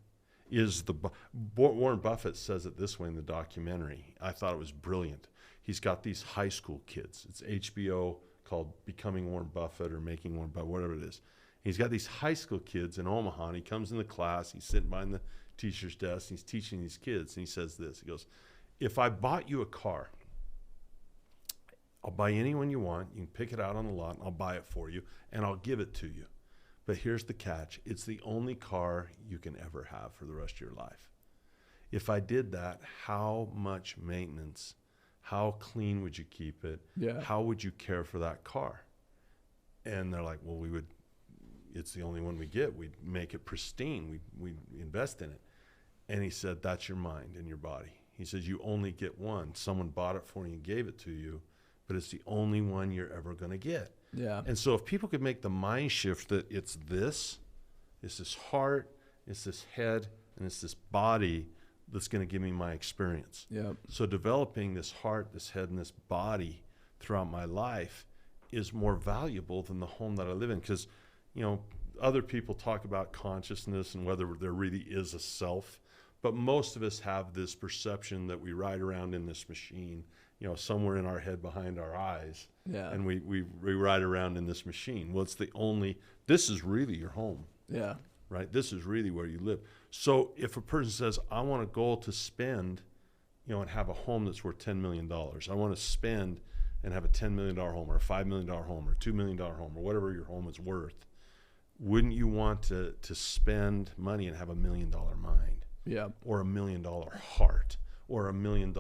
Warren Buffett says it this way in the documentary. I thought it was brilliant. He's got these high school kids. It's HBO called Becoming Warren Buffett or Making Warren Buffett, whatever it is. He's got these high school kids in Omaha, and he comes in the class. He's sitting behind the teacher's desk, and he's teaching these kids, and he says this. He goes, if I bought you a car, I'll buy any one you want. You can pick it out on the lot, and I'll buy it for you, and I'll give it to you. But here's the catch. It's the only car you can ever have for the rest of your life. If I did that, how much maintenance, how clean would you keep it? Yeah. How would you care for that car? And they're like, well, it's the only one we get. We'd make it pristine. We'd invest in it. And he said, that's your mind and your body. He says, you only get one. Someone bought it for you and gave it to you, but it's the only one you're ever going to get. Yeah. And so if people could make the mind shift that it's this heart, it's this head, and it's this body that's going to give me my experience. Yeah. So developing this heart, this head, and this body throughout my life is more valuable than the home that I live in. Because, other people talk about consciousness and whether there really is a self, but most of us have this perception that we ride around in this machine, somewhere in our head behind our eyes. Yeah. And we ride around in this machine. Well, this is really your home. Yeah. Right? This is really where you live. So if a person says, I want a goal to spend, and have a home that's worth $10 million, I want to spend and have a $10 million home or a $5 million home or a $2 million home or whatever your home is worth, wouldn't you want to spend money and have $1 million mind? Yeah. Or $1 million heart or $1 million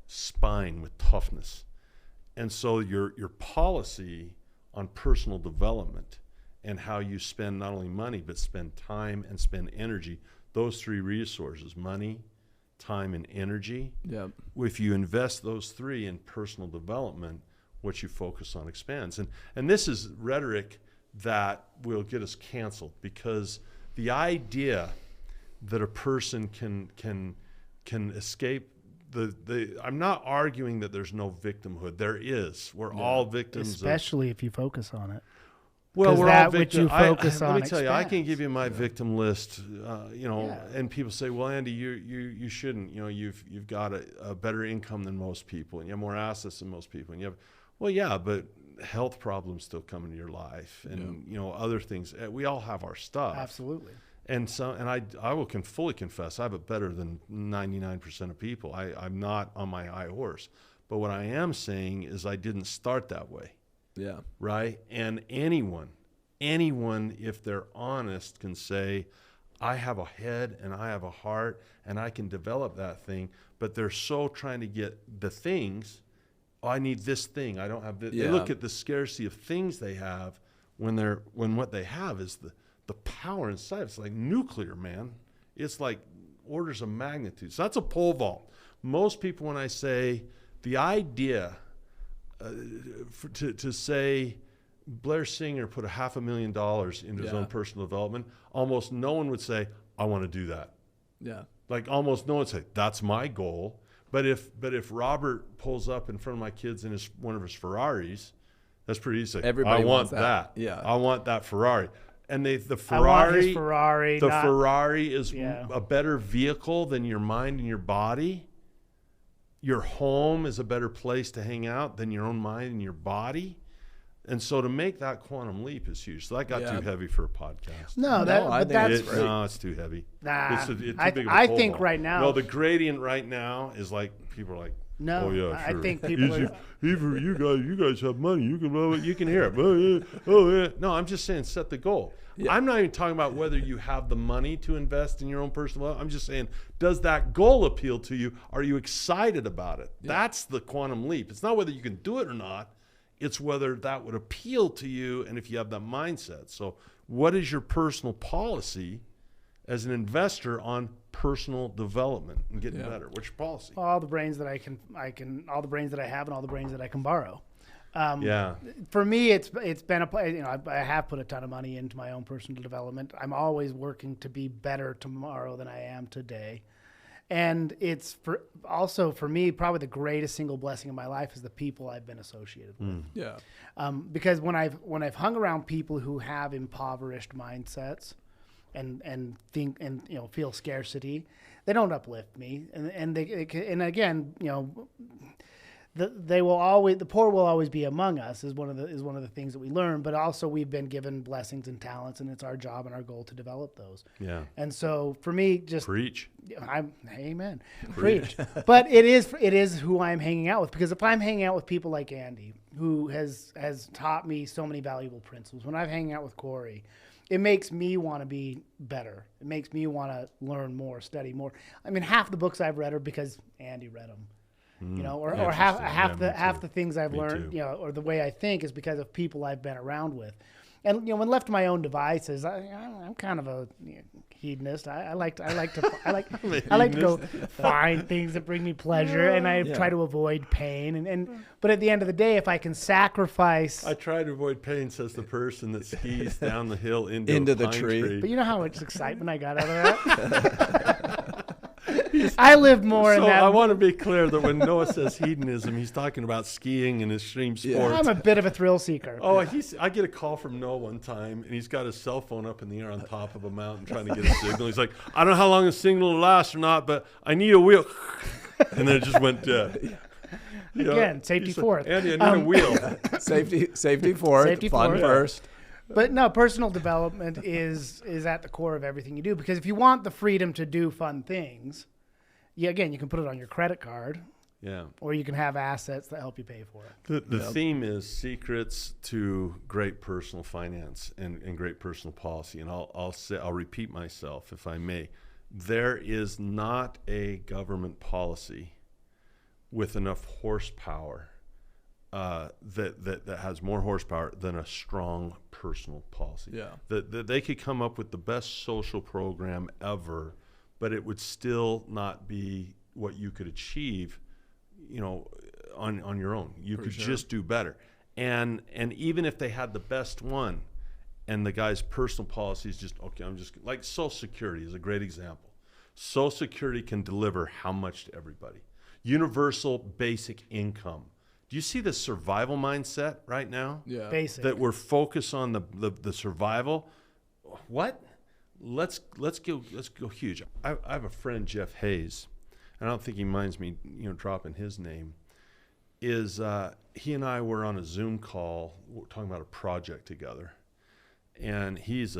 spine with toughness? And so your policy on personal development and how you spend not only money, but spend time and spend energy, those three resources, money, time, and energy. Yep. If you invest those three in personal development, what you focus on expands. And this is rhetoric that will get us canceled, because the idea that a person can escape I'm not arguing that there's no victimhood. There is. We're all victims. Especially if you focus on it. Well, we're all victims. Let me tell you, I can give you my victim list. And people say, "Well, Andy, you shouldn't. You've got a better income than most people, and you have more assets than most people, and you have." Well, yeah, but health problems still come into your life, and other things. We all have our stuff. Absolutely. And I will fully confess, I have it better than 99% of people. I'm not on my high horse, but what I am saying is I didn't start that way. Yeah. Right? And anyone, if they're honest, can say, I have a head and I have a heart and I can develop that thing, but they're so trying to get the things. Oh, I need this thing. I don't have this. Yeah. They look at the scarcity of things they have when what they have is the power inside. It's like nuclear, man. It's like orders of magnitude. So that's a pole vault. Most people, when I say the idea to say Blair Singer put $500,000 into his own personal development, almost no one would say, I want to do that. Yeah. Like almost no one would say, that's my goal. But if Robert pulls up in front of my kids in one of his Ferraris, that's pretty easy. Everybody I want wants that. Yeah. I want that Ferrari. And the I want his Ferrari, Ferrari. the not- Ferrari is Yeah. a better vehicle than your mind and your body. Your home is a better place to hang out than your own mind and your body. And so to make that quantum leap is huge. So that got Yeah. too heavy for a podcast. No, I think that's it's great. No, it's too heavy. Nah, It's too big of a I pole think vault. right now. No, the gradient right now is like, people are like, No, oh yeah, I sure. think people are. you guys have money. You can hear it. Oh yeah, oh yeah. No, I'm just saying, set the goal. Yeah. I'm not even talking about whether you have the money to invest in your own personal wealth. I'm just saying, does that goal appeal to you? Are you excited about it? That's the quantum leap. It's not whether you can do it or not. It's whether that would appeal to you and if you have that mindset. So what is your personal policy as an investor on personal development and getting better? What's your policy? All the brains that I can, all the brains that I have, and all the brains that I can borrow. Yeah. For me, it's been I have put a ton of money into my own personal development. I'm always working to be better tomorrow than I am today. And it's for me, probably the greatest single blessing in my life is the people I've been associated with. Yeah. Because when I've hung around people who have impoverished mindsets and think and feel scarcity, they don't uplift me. And again, the poor will always be among us is one of the things that we learn. But also we've been given blessings and talents, and it's our job and our goal to develop those. Yeah. And so for me, just Preach. Amen. Preach. But it is who I'm hanging out with, because if I'm hanging out with people like Andy, who has taught me so many valuable principles, when I'm hanging out with Corey, it makes me want to be better. It makes me want to learn more, study more. I mean, half the books I've read are because Andy read them. Or half the things I've learned, or the way I think is because of people I've been around with. And when left to my own devices, I'm kind of a hedonist. I like to go find things that bring me pleasure, and I try to avoid pain. But at the end of the day, if I can sacrifice, I try to avoid pain, says the person that skis down the hill into the pine tree. but you know how much excitement I got out of that. I live more in So that. I want to be clear that when Noah says hedonism, he's talking about skiing and extreme sports. I'm a bit of a thrill seeker. Oh, I get a call from Noah one time, and he's got his cell phone up in the air on top of a mountain trying to get a signal. He's like, I don't know how long the signal will last or not, but I need a wheel. And then it just went dead. Again, safety fourth. Andy, I need a wheel. Safety fourth. Safety Fun fourth. first. But no, personal development is at the core of everything you do, because if you want the freedom to do fun things, you can put it on your credit card, Yeah. or you can have assets that help you pay for it. The theme is secrets to great personal finance and great personal policy. And I'll repeat myself if I may. There is not a government policy with enough horsepower that has more horsepower than a strong personal policy. Yeah. That they could come up with the best social program ever, but it would still not be what you could achieve, on your own. You could just do better. And even if they had the best one, and the guy's personal policy is just, okay, I'm just, like Social Security is a great example. Social Security can deliver how much to everybody? Universal basic income. Do you see the survival mindset right now? Yeah. Basic. That we're focused on the survival. What? Let's go huge. I have a friend, Jeff Hayes, and I don't think he minds me, dropping his name. He and I were on a Zoom call talking about a project together, and this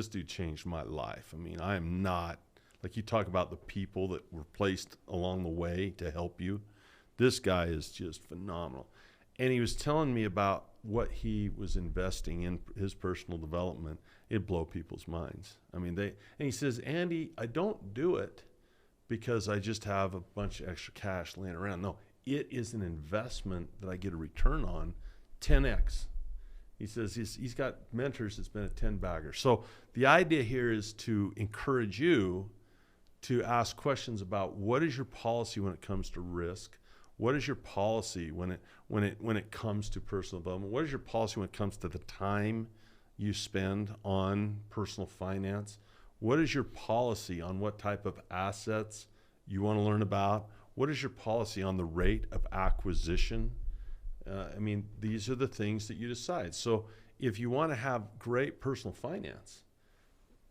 dude changed my life. I mean, I am not, like, you talk about the people that were placed along the way to help you. This guy is just phenomenal. And he was telling me about what he was investing in his personal development. It'd blow people's minds. I mean, and he says, Andy, I don't do it because I just have a bunch of extra cash laying around. No, it is an investment that I get a return on 10x. He says he's got mentors that's been a 10-bagger. So the idea here is to encourage you to ask questions about what is your policy when it comes to risk. What is your policy when it comes to personal development? What is your policy when it comes to the time you spend on personal finance? What is your policy on what type of assets you want to learn about? What is your policy on the rate of acquisition? These are the things that you decide. So if you want to have great personal finance,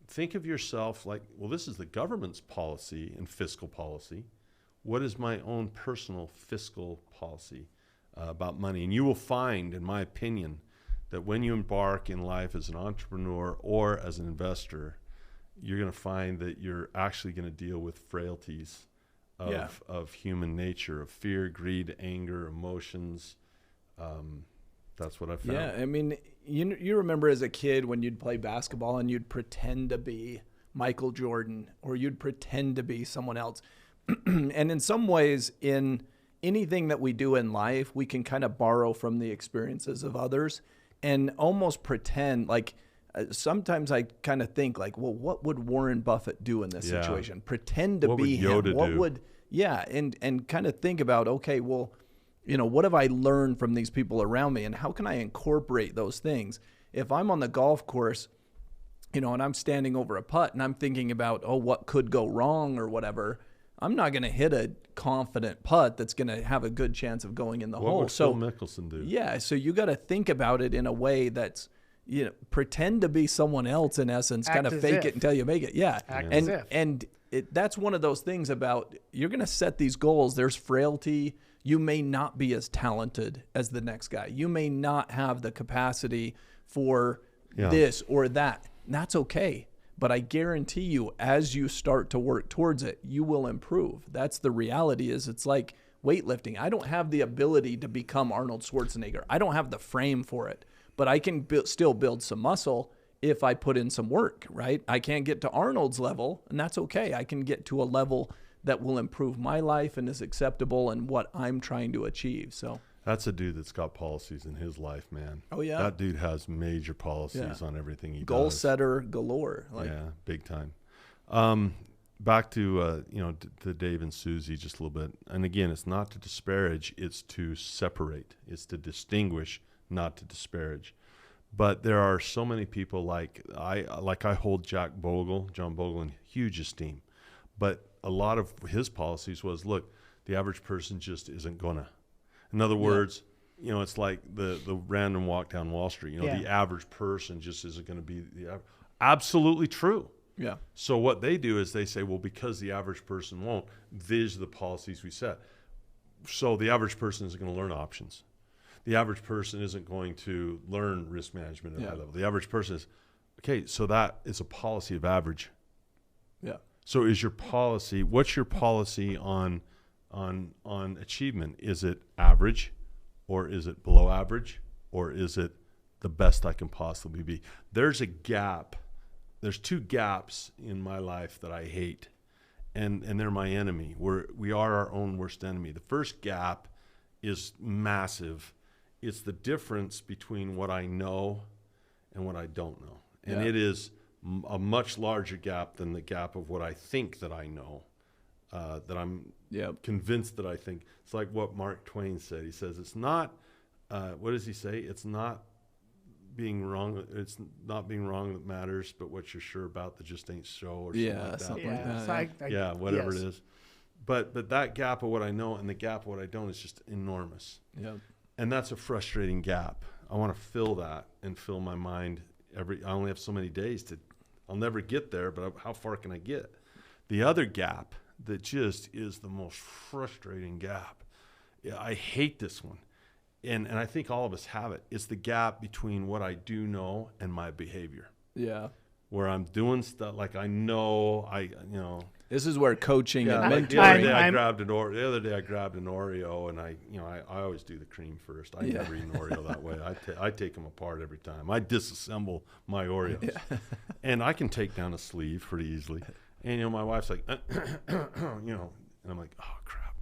think of yourself like, well, this is the government's policy and fiscal policy. What is my own personal fiscal policy about money? And you will find, in my opinion, that when you embark in life as an entrepreneur or as an investor, you're going to find that you're actually going to deal with frailties of human nature, of fear, greed, anger, emotions. That's what I found. Yeah, I mean, you remember as a kid when you'd play basketball and you'd pretend to be Michael Jordan, or you'd pretend to be someone else. And in some ways, in anything that we do in life, we can kind of borrow from the experiences of others and almost pretend like, sometimes I kind of think like, well, what would Warren Buffett do in this situation? Pretend to be him. What would, and kind of think about, okay, well, you know, what have I learned from these people around me, and how can I incorporate those things? If I'm on the golf course, you know, and I'm standing over a putt and I'm thinking about, oh, what could go wrong or whatever, I'm not going to hit a confident putt that's going to have a good chance of going in the hole. What would Phil Mickelson do? Yeah, so you got to think about it in a way that's, you know, pretend to be someone else in essence, kind of fake it until you make it. Yeah. And that's one of those things about, you're going to set these goals. There's frailty. You may not be as talented as the next guy. You may not have the capacity for this or that. That's okay. But I guarantee you, as you start to work towards it, you will improve. That's the reality. Is it's like weightlifting. I don't have the ability to become Arnold Schwarzenegger. I don't have the frame for it. But I can still build some muscle if I put in some work, right? I can't get to Arnold's level, and that's okay. I can get to a level that will improve my life and is acceptable and what I'm trying to achieve. So that's a dude that's got policies in his life, man. Oh yeah, that dude has major policies on everything he does. Goal setter galore. Big time. Back to to Dave and Susie just a little bit. And again, it's not to disparage; it's to separate. It's to distinguish, not to disparage. But there are so many people like I hold John Bogle in huge esteem. But a lot of his policies was, look, the average person just isn't gonna. In other words, you know, it's like the random walk down Wall Street. You know, the average person just isn't going to be absolutely true. Yeah. So what they do is they say, well, because the average person won't, these are the policies we set. So the average person isn't going to learn options. The average person isn't going to learn risk management at a high level. The average person is, okay, so that is a policy of average. Yeah. So is your policy, what's your policy on achievement? Is it average, or is it below average, or is it the best I can possibly be? There's a gap. There's two gaps in my life that I hate, and they're my enemy. We are our own worst enemy. The first gap is massive. It's the difference between what I know and what I don't know. And it is a much larger gap than the gap of what I think that I know, that I'm convinced that I think. It's like what Mark Twain said. He says, it's not, what does he say? It's not being wrong. It's not being wrong that matters, but what you're sure about that just ain't so, or something like that. Whatever it is. But that gap of what I know and the gap of what I don't is just enormous. Yeah. And that's a frustrating gap. I want to fill that and fill my mind. I only have so many days I'll never get there, but how far can I get? The other gap that just is the most frustrating gap. Yeah, I hate this one. And I think all of us have it. It's the gap between what I do know and my behavior. Yeah. Where I'm doing stuff like I know, This is where coaching and mentoring. The other day I grabbed an Oreo, and I always do the cream first. I never eat an Oreo that way. I take them apart every time. I disassemble my Oreos, and I can take down a sleeve pretty easily. And my wife's like, and I'm like, oh crap,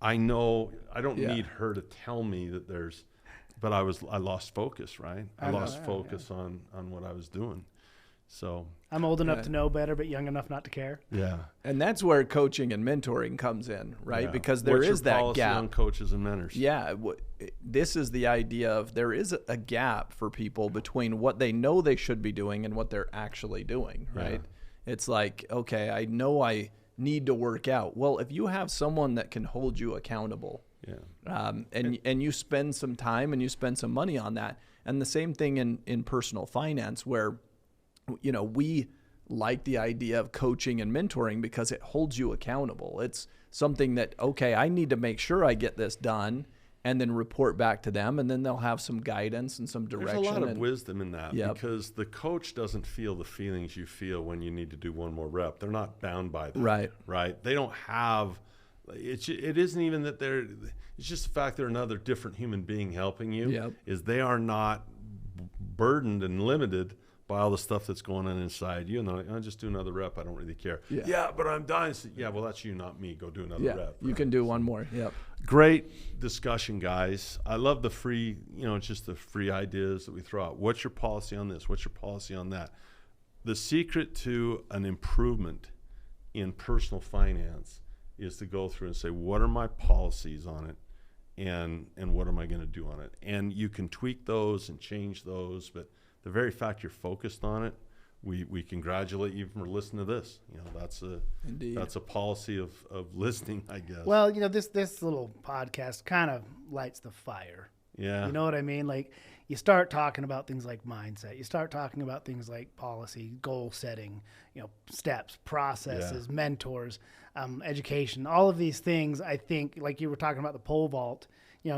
I know I don't need her to tell me that there's, but I lost focus, right? I lost focus on what I was doing. So I'm old enough to know better, but young enough not to care. Yeah. And that's where coaching and mentoring comes in, right? Yeah. Because there is that policy gap on coaches and mentors. Yeah. This is the idea of there is a gap for people between what they know they should be doing and what they're actually doing, right? Yeah. It's like, okay, I know I need to work out. Well, if you have someone that can hold you accountable, And you spend some time and you spend some money on that. And the same thing in personal finance, where, you know, we like the idea of coaching and mentoring because it holds you accountable. It's something that, okay, I need to make sure I get this done, and then report back to them, and then they'll have some guidance and some direction. There's a lot of wisdom in that, because the coach doesn't feel the feelings you feel when you need to do one more rep. They're not bound by that. Right. They don't have, it isn't even that it's just the fact they're another different human being helping you, is they are not burdened and limited by all the stuff that's going on inside you. And they're like, I'll just do another rep. I don't really care. Yeah, but I'm dying. Yeah, well, that's you, not me. Go do another rep. You can do one more. Great discussion, guys. I love the free, just the free ideas that we throw out. What's your policy on this? What's your policy on that? The secret to an improvement in personal finance is to go through and say, what are my policies on it? And what am I going to do on it? And you can tweak those and change those, but the very fact you're focused on it, we congratulate you for listening to this. That's a policy of listening, I guess. Well, this little podcast kind of lights the fire. Yeah. You know what I mean? Like, you start talking about things like mindset. You start talking about things like policy, goal setting, steps, processes, mentors, education, all of these things. I think, like you were talking about the pole vault,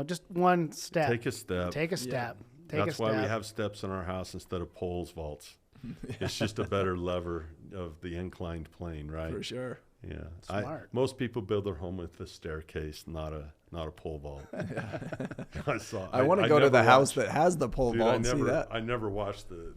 just one step. Take a step. Yeah. That's why we have steps in our house instead of poles vaults. It's just a better lever of the inclined plane, right? For sure. Yeah. Smart. Most people build their home with a staircase, not a pole vault. I want to go to the house that has the pole vault and see that. I've never watched the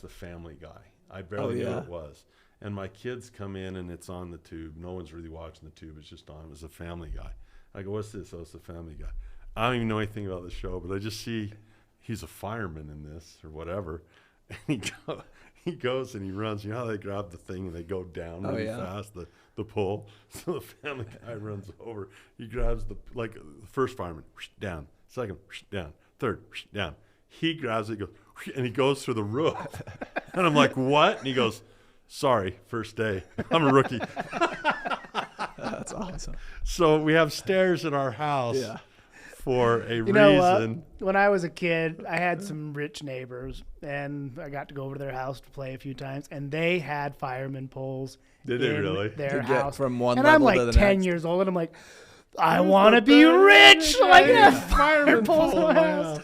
Family Guy. I barely knew what it was. And my kids come in and it's on the tube. No one's really watching the tube. It's just on. It was a Family Guy. I go, what's this? Oh, it's the Family Guy. I don't even know anything about the show, but I just see he's a fireman in this or whatever. And he goes and he runs. You know how they grab the thing and they go down really fast, the pole? So the Family Guy runs over. He grabs the first fireman, down. Second, down. Third, down. He grabs it, and he goes through the roof. And I'm like, what? And he goes, sorry, first day. I'm a rookie. That's awesome. So we have stairs in our house. Yeah. For a reason. When I was a kid, I had some rich neighbors, and I got to go over to their house to play a few times, and they had fireman poles. Did they really? Their to house. Get from one and level I'm to like the 10 next. years old, and I'm like, I want to be rich. Like, fireman poles in my house.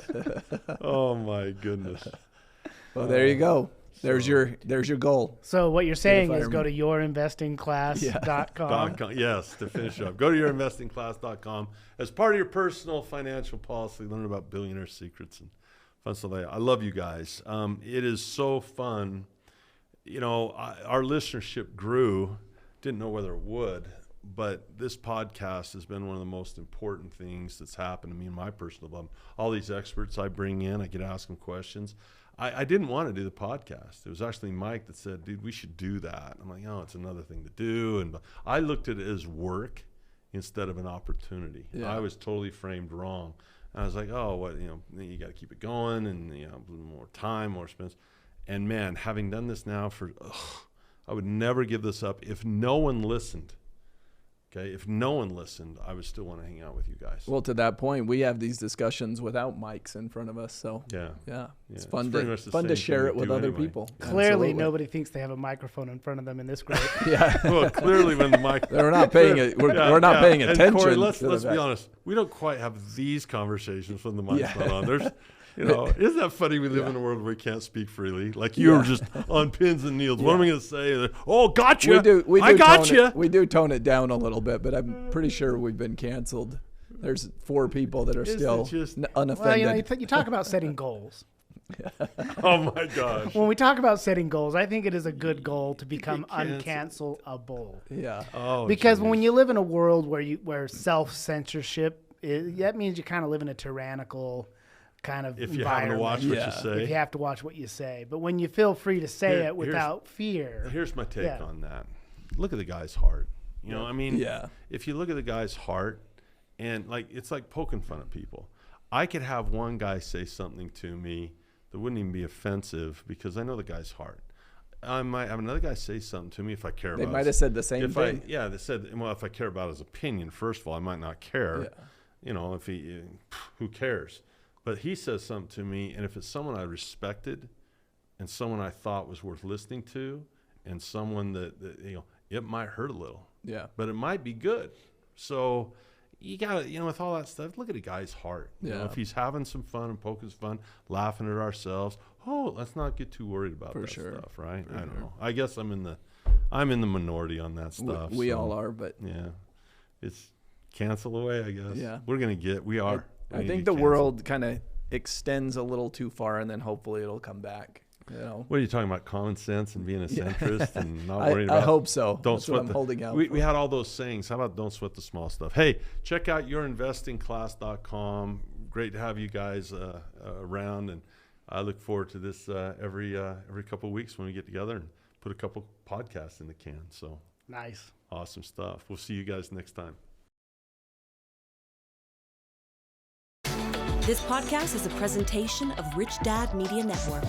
Oh my goodness. Well, there you go. There's your goal. So what you're saying is go to yourinvestingclass.com. Yes, to finish up. Go to yourinvestingclass.com. As part of your personal financial policy, learn about billionaire secrets and fun stuff like that. I love you guys. It is so fun. Our listenership grew. Didn't know whether it would, but this podcast has been one of the most important things that's happened to me in my personal life. All these experts I bring in, I get to ask them questions. I didn't want to do the podcast. It was actually Mike that said, dude, we should do that. I'm like, it's another thing to do. And I looked at it as work instead of an opportunity. I was totally framed wrong. And I was like, you got to keep it going and, more time, more expense. And man, having done this now I would never give this up if no one listened. Okay, if no one listened, I would still want to hang out with you guys. Well, to that point, we have these discussions without mics in front of us, so it's fun to share it with other people. Clearly, nobody thinks they have a microphone in front of them in this group. Well, clearly, when the mic we're not paying it. We're not paying attention. And Corey, let's be honest. We don't quite have these conversations when the mic's not on. There's. Isn't that funny? We live in a world where we can't speak freely. Like you were just on pins and needles. What am I going to say? Oh, gotcha. I gotcha. We do tone it down a little bit, but I'm pretty sure we've been canceled. There's 4 people that are still unoffended. Well, you talk about setting goals. Oh my gosh. When we talk about setting goals, I think it is a good goal to become uncancelable. Yeah. Oh. Because when you live in a world where self-censorship that means you kind of live in a tyrannical kind of if you have to watch what you say. If you have to watch what you say. But when you feel free to say it without fear. Here's my take on that. Look at the guy's heart. If you look at the guy's heart and it's like poking fun at people. I could have one guy say something to me that wouldn't even be offensive because I know the guy's heart. I might have another guy say something to me if I care They about might have said the same if thing. they said, well, if I care about his opinion, first of all, I might not care. Yeah. You know, if he, who cares? But he says something to me, and if it's someone I respected and someone I thought was worth listening to and someone that you know, it might hurt a little. Yeah. But it might be good. So you got to, you know, with all that stuff, look at a guy's heart. You know, Yeah. if he's having some fun and poking fun, laughing at ourselves, let's not get too worried about that stuff, right? I don't know. I guess I'm in the minority on that stuff. We all are, but yeah, it's cancel away, I guess. Yeah. We are. I think the world kind of extends a little too far, and then hopefully it'll come back. You know. What are you talking about? Common sense and being a centrist and not worrying about. I hope so. Don't That's sweat what I'm holding out. We had all those sayings. How about don't sweat the small stuff? Hey, check out yourinvestingclass.com. Great to have you guys around, and I look forward to this every couple of weeks when we get together and put a couple podcasts in the can. So Nice. awesome stuff. We'll see you guys next time. This podcast is a presentation of Rich Dad Media Network.